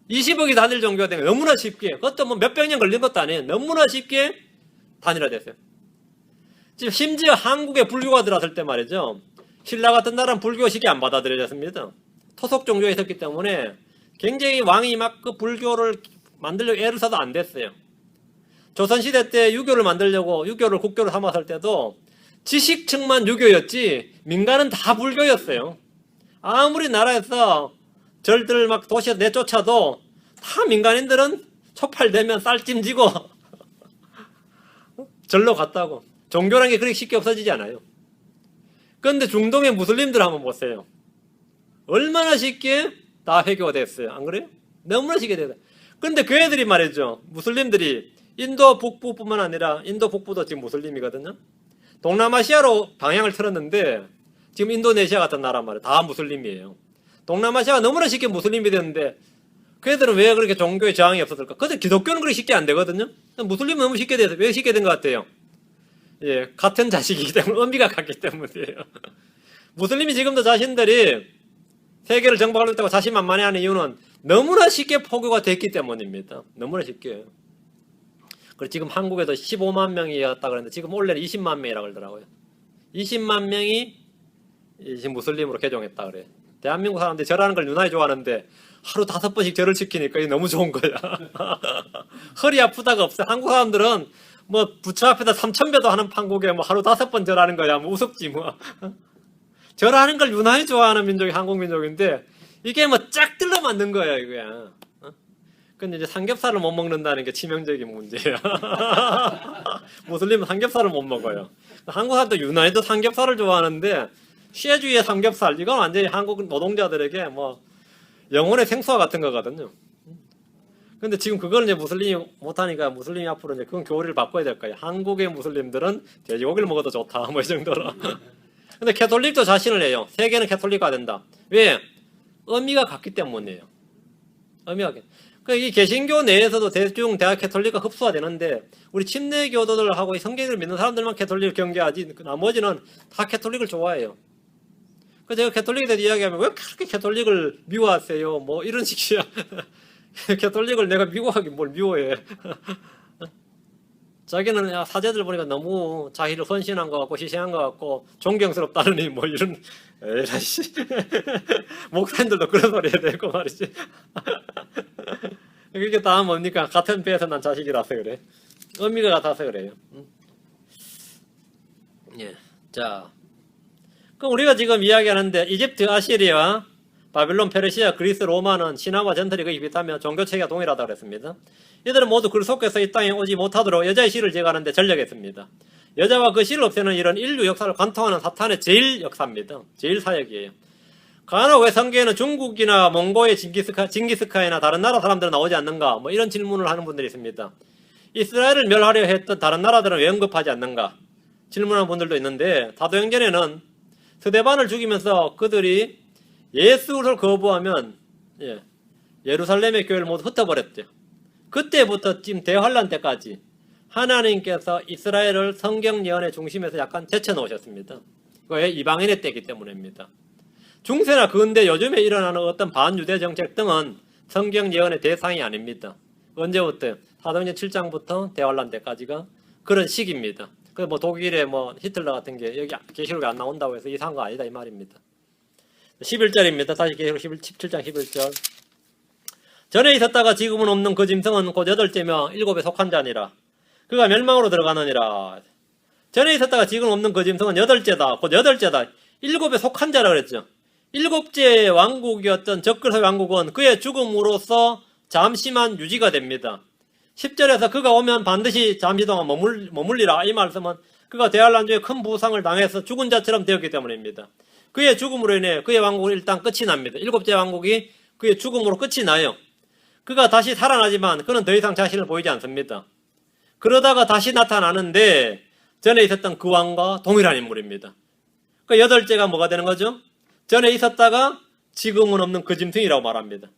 20억이 단일 종교가 된 거예요. 너무나 쉽게. 그것도 뭐 몇백 년 걸린 것도 아니에요. 너무나 쉽게 단일화됐어요. 지금 심지어 한국에 불교가 들어왔을 때 말이죠. 신라 같은 나라는 불교 쉽게 안 받아들여졌습니다. 토속 종교에 있었기 때문에 굉장히 왕이 막 그 불교를 만들려고 애를 써도 안 됐어요. 조선시대 때 유교를 만들려고 유교를 국교로 삼았을 때도 지식층만 유교였지 민간은 다 불교였어요. 아무리 나라에서 절들 막 도시에서 내쫓아도 다 민간인들은 초팔되면 쌀찜지고 절로 갔다고. 종교라는 게 그렇게 쉽게 없어지지 않아요. 그런데 중동의 무슬림들 한번 보세요. 얼마나 쉽게 다 회교가 됐어요. 안 그래요? 너무나 쉽게 됐어요. 그런데 그 애들이 말이죠. 무슬림들이 인도 북부뿐만 아니라 인도 북부도 지금 무슬림이거든요. 동남아시아로 방향을 틀었는데 지금 인도네시아 같은 나라 말이에요. 다 무슬림이에요. 동남아시아가 너무나 쉽게 무슬림이 됐는데 그 애들은 왜 그렇게 종교에 저항이 없었을까? 그런데 기독교는 그렇게 쉽게 안 되거든요. 무슬림은 너무 쉽게 돼서 왜 쉽게 된 것 같아요? 예, 같은 자식이기 때문에 의미가 같기 때문이에요. 무슬림이 지금도 자신들이 세계를 정복하려고 했다고 자신만만해하는 이유는 너무나 쉽게 포교가 됐기 때문입니다. 너무나 쉽게. 그리고 지금 한국에도 15만 명이었다 그랬는데 지금 원래는 20만 명이라고 그러더라고요. 20만 명이 지금 무슬림으로 개종했다 그래. 대한민국 사람들이 절하는 걸 유난히 좋아하는데 하루 5번씩 절을 시키니까 이게 너무 좋은 거야. 허리 아프다가 없어요. 한국 사람들은 뭐 부처 앞에다 3,000배도 하는 판국에 뭐 하루 5번 절하는 거야. 뭐 우습지 뭐. 절하는 걸 유난히 좋아하는 민족이 한국 민족인데 이게 뭐 짝들러 만든 거야 이거야. 근데 이제 삼겹살을 못 먹는다는 게 치명적인 문제야. 무슬림은 삼겹살을 못 먹어요. 한국 사람도 유난히 또 삼겹살을 좋아하는데 쉐주의 삼겹살 이건 완전히 한국 노동자들에게 뭐 영혼의 생수와 같은 거거든요. 근데 지금 그걸 이제 무슬림이 못하니까 무슬림이 앞으로 이제 그건 교리를 바꿔야 될 거예요. 한국의 무슬림들은 돼지고기를 먹어도 좋다 뭐 이 정도로. 근데 캐톨릭도 자신을 해요. 세계는 캐톨릭화 된다. 왜? 의미가 같기 때문이에요. 의미가 같기. 이 개신교 내에서도 대중 대학 캐톨릭과 흡수가 되는데 우리 침례교도들하고 성경을 믿는 사람들만 캐톨릭을 경계하지 나머지는 다 캐톨릭을 좋아해요. 그래서 제가 캐톨릭에 대해서 이야기하면 왜 그렇게 캐톨릭을 미워하세요? 뭐 이런 식이야. 캐톨릭을 내가 미워하긴 뭘 미워해. 자기는 사제들 보니까 너무 자기를 헌신한 것 같고 희생한 것 같고 존경스럽다느니 뭐 이런 에라씨 목사님들도 그런 소리 해야 되고 말이지. 그게 다 뭡니까? 같은 배에서 난 자식이라서 그래. 의미가 같아서 그래요. 예. 자, 그럼 우리가 지금 이야기하는데 이집트, 아시리아, 바빌론, 페르시아, 그리스, 로마는 신화와 전설이 거의 비슷하며 종교체계가 동일하다고 그랬습니다. 이들은 모두 글 속에서 이 땅에 오지 못하도록 여자의 씨를 제거하는 데 전력했습니다. 여자와 그 씨를 없애는 일은 인류 역사를 관통하는 사탄의 제일 역사입니다. 제일 사역이에요. 간혹 왜 성경에는 중국이나 몽고의 징기스칸이나 다른 나라 사람들은 나오지 않는가? 뭐 이런 질문을 하는 분들이 있습니다. 이스라엘을 멸하려 했던 다른 나라들은 왜 언급하지 않는가? 질문하는 분들도 있는데 사도행전에는 스데반을 죽이면서 그들이 예수를 거부하면 예루살렘의 교회를 모두 흩어버렸죠. 그때부터 지금 대환란 때까지 하나님께서 이스라엘을 성경 예언의 중심에서 약간 제쳐놓으셨습니다. 그게 이방인의 때이기 때문입니다. 중세나 근대 요즘에 일어나는 어떤 반유대 정책 등은 성경 예언의 대상이 아닙니다. 언제부터? 사도행전 7장부터 대환란 때까지가 그런 시기입니다. 그 뭐 독일의 뭐 히틀러 같은 게 여기 계시록에 안 나온다고 해서 이상한 거 아니다 이 말입니다. 11절입니다. 다시 계시록 17장 11절. 전에 있었다가 지금은 없는 그 짐승은 곧 8째며 7에 속한 자니라. 그가 멸망으로 들어가느니라. 전에 있었다가 지금 없는 그 짐승은 8째다. 곧 8째다. 7에 속한 자라 그랬죠. 7째 왕국이었던 적그리스도의 왕국은 그의 죽음으로써 잠시만 유지가 됩니다. 10절에서 그가 오면 반드시 잠시 동안 머물리라. 이 말씀은 그가 대환란 중에 큰 부상을 당해서 죽은 자처럼 되었기 때문입니다. 그의 죽음으로 인해 그의 왕국은 일단 끝이 납니다. 7째 왕국이 그의 죽음으로 끝이 나요. 그가 다시 살아나지만 그는 더 이상 자신을 보이지 않습니다. 그러다가 다시 나타나는데 전에 있었던 그 왕과 동일한 인물입니다. 그 8째가 뭐가 되는 거죠? 전에 있었다가 지금은 없는 그 짐승이라고 말합니다.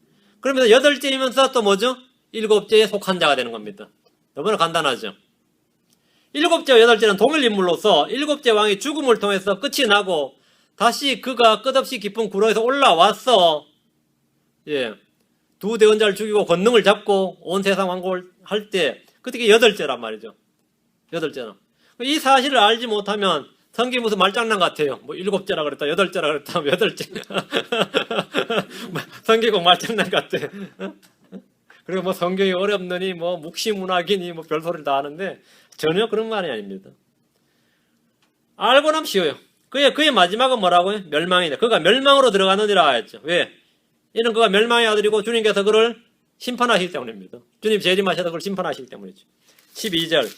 그러면서 8째이면서 또 뭐죠? 7째에 속한 자가 되는 겁니다. 너무나 간단하죠. 7째와 8째는 동일 인물로서 7째 왕이 죽음을 통해서 끝이 나고 다시 그가 끝없이 깊은 구렁에서 올라와서 두 대원자를 죽이고 권능을 잡고 온 세상 왕국을 할 때 그때 8째란 말이죠. 8째는. 이 사실을 알지 못하면 성경이 무슨 말장난 같아요. 뭐 7째라 그랬다, 8째라 그랬다, 8째. 성경이 꼭 말장난 같아. 그리고 뭐 성경이 어렵느니 뭐 묵시문학이니 뭐 별소리를 다 하는데 전혀 그런 말이 아닙니다. 알고 나면 쉬워요. 그의 마지막은 뭐라고요? 멸망이다. 그가 멸망으로 들어가느니라 했죠. 왜? 이는 그가 멸망의 아들이고 주님께서 그를 심판하시기 때문입니다. 주님 재림하셔서 그를 심판하시기 때문이죠. 12절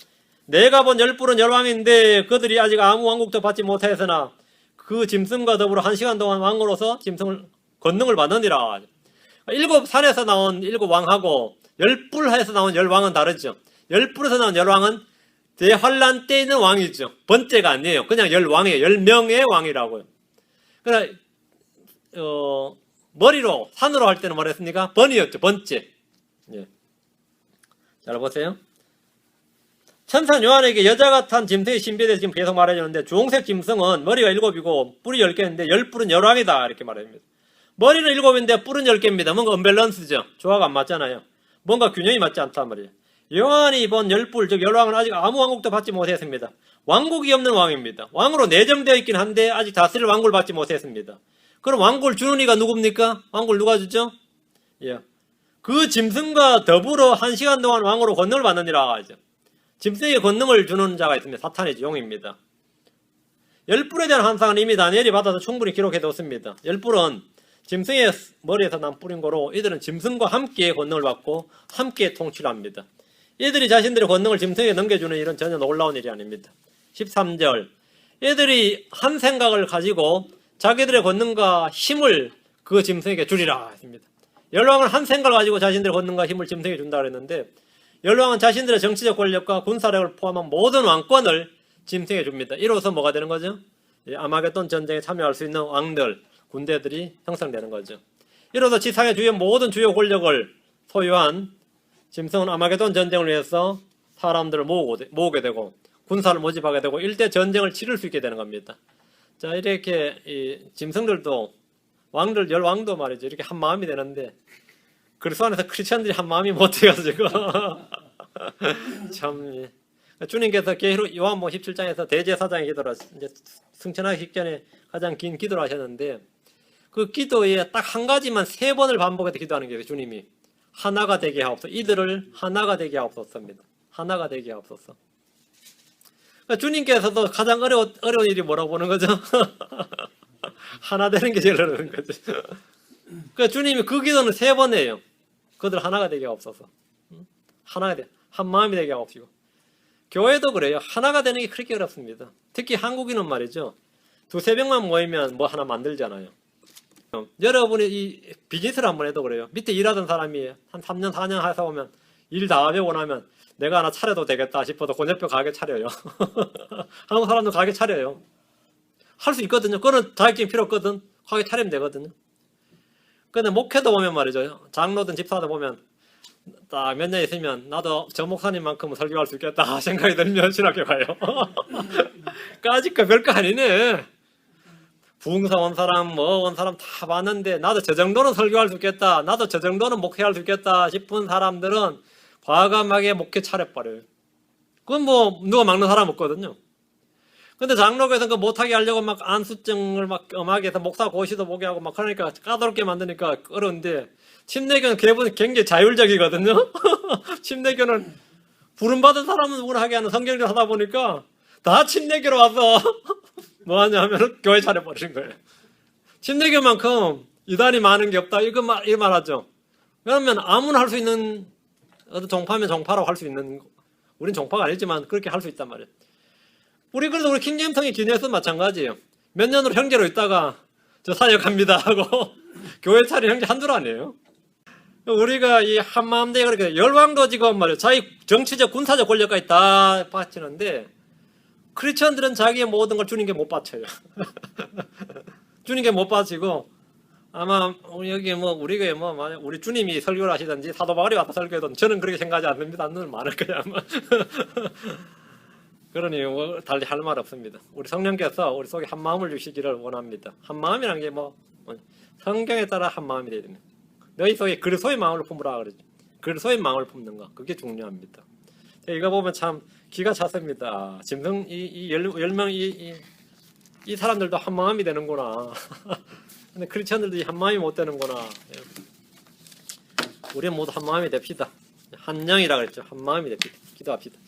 내가 본 열불은 열왕인데 그들이 아직 아무 왕국도 받지 못하였으나 그 짐승과 더불어 1시간 동안 왕으로서 짐승을 권능을 받느니라. 7산에서 나온 7왕하고 열불에서 나온 열왕은 다르죠. 열불에서 나온 열왕은 대환란 때 있는 왕이죠. 번째가 아니에요. 그냥 열왕이에요. 10명의 왕이라고요. 그러나 머리로 산으로 할 때는 뭐라 했습니까? 번이었죠. 번째. 잘 보세요. 천사 요한에게 여자가 탄 짐승의 신비에 대해서 지금 계속 말해주는데 주홍색 짐승은 머리가 7이고 뿔이 10개인데 열뿔은 열왕이다 이렇게 말합니다. 머리는 7인데 뿔은 10개입니다. 뭔가 언밸런스죠. 조화가 안 맞잖아요. 뭔가 균형이 맞지 않단 말이에요. 요한이 본 열뿔 즉 열왕은 아직 아무 왕국도 받지 못했습니다. 왕국이 없는 왕입니다. 왕으로 내정되어 있긴 한데 아직 다스릴 왕국을 받지 못했습니다. 그럼 왕국을 주는 이가 누굽니까? 왕국을 누가 주죠? 그 짐승과 더불어 1시간 동안 왕으로 권능을 받느니라 하죠. 짐승에게 권능을 주는 자가 있습니다. 사탄이죠. 용입니다. 열뿔에 대한 환상은 이미 다니엘이 받아서 충분히 기록해뒀습니다. 열뿔은 짐승의 머리에서 난 뿔인 거로 이들은 짐승과 함께 권능을 받고 함께 통치를 합니다. 이들이 자신들의 권능을 짐승에게 넘겨주는 일은 전혀 놀라운 일이 아닙니다. 13절 이들이 한 생각을 가지고 자기들의 권능과 힘을 그 짐승에게 주리라 했습니다. 열왕은 한 생각을 가지고 자신들의 권능과 힘을 짐승에게 준다 그랬는데 열왕은 자신들의 정치적 권력과 군사력을 포함한 모든 왕권을 짐승에게 줍니다. 이로써 뭐가 되는 거죠? 아마겟돈 전쟁에 참여할 수 있는 왕들, 군대들이 형성되는 거죠. 이로써 지상의 주요 모든 주요 권력을 소유한 짐승은 아마겟돈 전쟁을 위해서 사람들을 모으게 되고 군사를 모집하게 되고 일대 전쟁을 치를 수 있게 되는 겁니다. 자, 이렇게 이 짐승들도 왕들 열왕도 말이죠. 이렇게 한 마음이 되는데 그리스도 안에서 크리스천들이 한 마음이 못해가지고 참 주님께서 요한복음 17장에서 대제사장의 기도를 이제 승천하기 직전에 가장 긴 기도를 하셨는데 그 기도에 딱 한 가지만 3번을 반복해서 기도하는 게 주님이 하나가 되게 하옵소서. 이들을 하나가 되게 하옵소서입니다. 하나가 되게 하옵소서. 그러니까 주님께서도 가장 어려운 일이 뭐라고 보는 거죠? 하나 되는 게 제일 어려운 거죠. 그러니까 주님이 그 기도는 3번 해요. 그들 하나가 되게 하옵소서. 하나가 돼. 한 마음이 되게 하옵시고. 교회도 그래요. 하나가 되는 게 그렇게 어렵습니다. 특히 한국인은 말이죠. 2-3명만 모이면 뭐 하나 만들잖아요. 여러분이 이 비즈니스를 한번 해도 그래요. 밑에 일하던 사람이 한 3년, 4년 해서 오면 일 다 배우고 나면 내가 하나 차려도 되겠다 싶어도 곤욕뼈 가게 차려요. 한국 사람도 가게 차려요. 할 수 있거든요. 그거는 자격증이 필요 없거든. 가게 차리면 되거든요. 근데 목회도 보면 말이죠. 장로든 집사도 보면 딱 몇 년 있으면 나도 저 목사님만큼은 설교할 수 있겠다 생각이 들면 신학교 가요. 까짓거 별거 아니네. 부흥사 온 사람 뭐 온 사람 다 봤는데 나도 저 정도는 설교할 수 있겠다. 나도 저 정도는 목회할 수 있겠다 싶은 사람들은 과감하게 목회 차려버려요. 그건 뭐 누가 막는 사람 없거든요. 근데 장로교에서 그 못하게 하려고 막 안수증을 막 엄하게 해서 목사 고시도 보게 하고 막 그러니까 까다롭게 만드니까 어려운데 침례교는 굉장히 자율적이거든요. 침례교는 부름받은 사람은 누구나 하게 하는 성경을 하다 보니까 다 침례교로 와서 뭐 하냐 하면 교회 차려버리는 거예요. 침례교만큼 이단이 많은 게 없다. 이거 말하죠. 그러면 아무나 할 수 있는 어떤 종파면 종파라고 할 수 있는, 우린 종파가 아니지만 그렇게 할 수 있단 말이에요. 그래도 우리 킹잼성의 기내에서 마찬가지예요. 몇 년으로 형제로 있다가 저 사역합니다 하고 교회 차린 형제 한둘 아니에요. 우리가 이 한마음대에 그렇게 열왕도 지금 말이에요. 자기 정치적 군사적 권력까지 다 바치는데 크리스천들은 자기의 모든 걸 주님께 못 바쳐요. 주님께 못 바치고 아마 여기 뭐 우리가 뭐 만약 우리 주님이 설교를 하시든지 사도 바울이 와서 설교하든 저는 그렇게 생각하지 않습니다. 늘 많을 거야 아마. 그러니 뭐 달리 할 말 없습니다. 우리 성령께서 우리 속에 한 마음을 주시기를 원합니다. 한 마음이라는 게 뭐 성경에 따라 한 마음이 되야 됩니다. 너희 속에 그리스도의 마음을 품으라 그러죠. 그리스도의 마음을 품는 거 그게 중요합니다. 이거 보면 참 기가 찼습니다. 짐승 이 10명 이 사람들도 한 마음이 되는구나. 근데 크리스천들도 한 마음이 못 되는구나. 우리 모두 한 마음이 됩시다. 한 영이라 그랬죠. 한 마음이 됩시다. 기도합시다.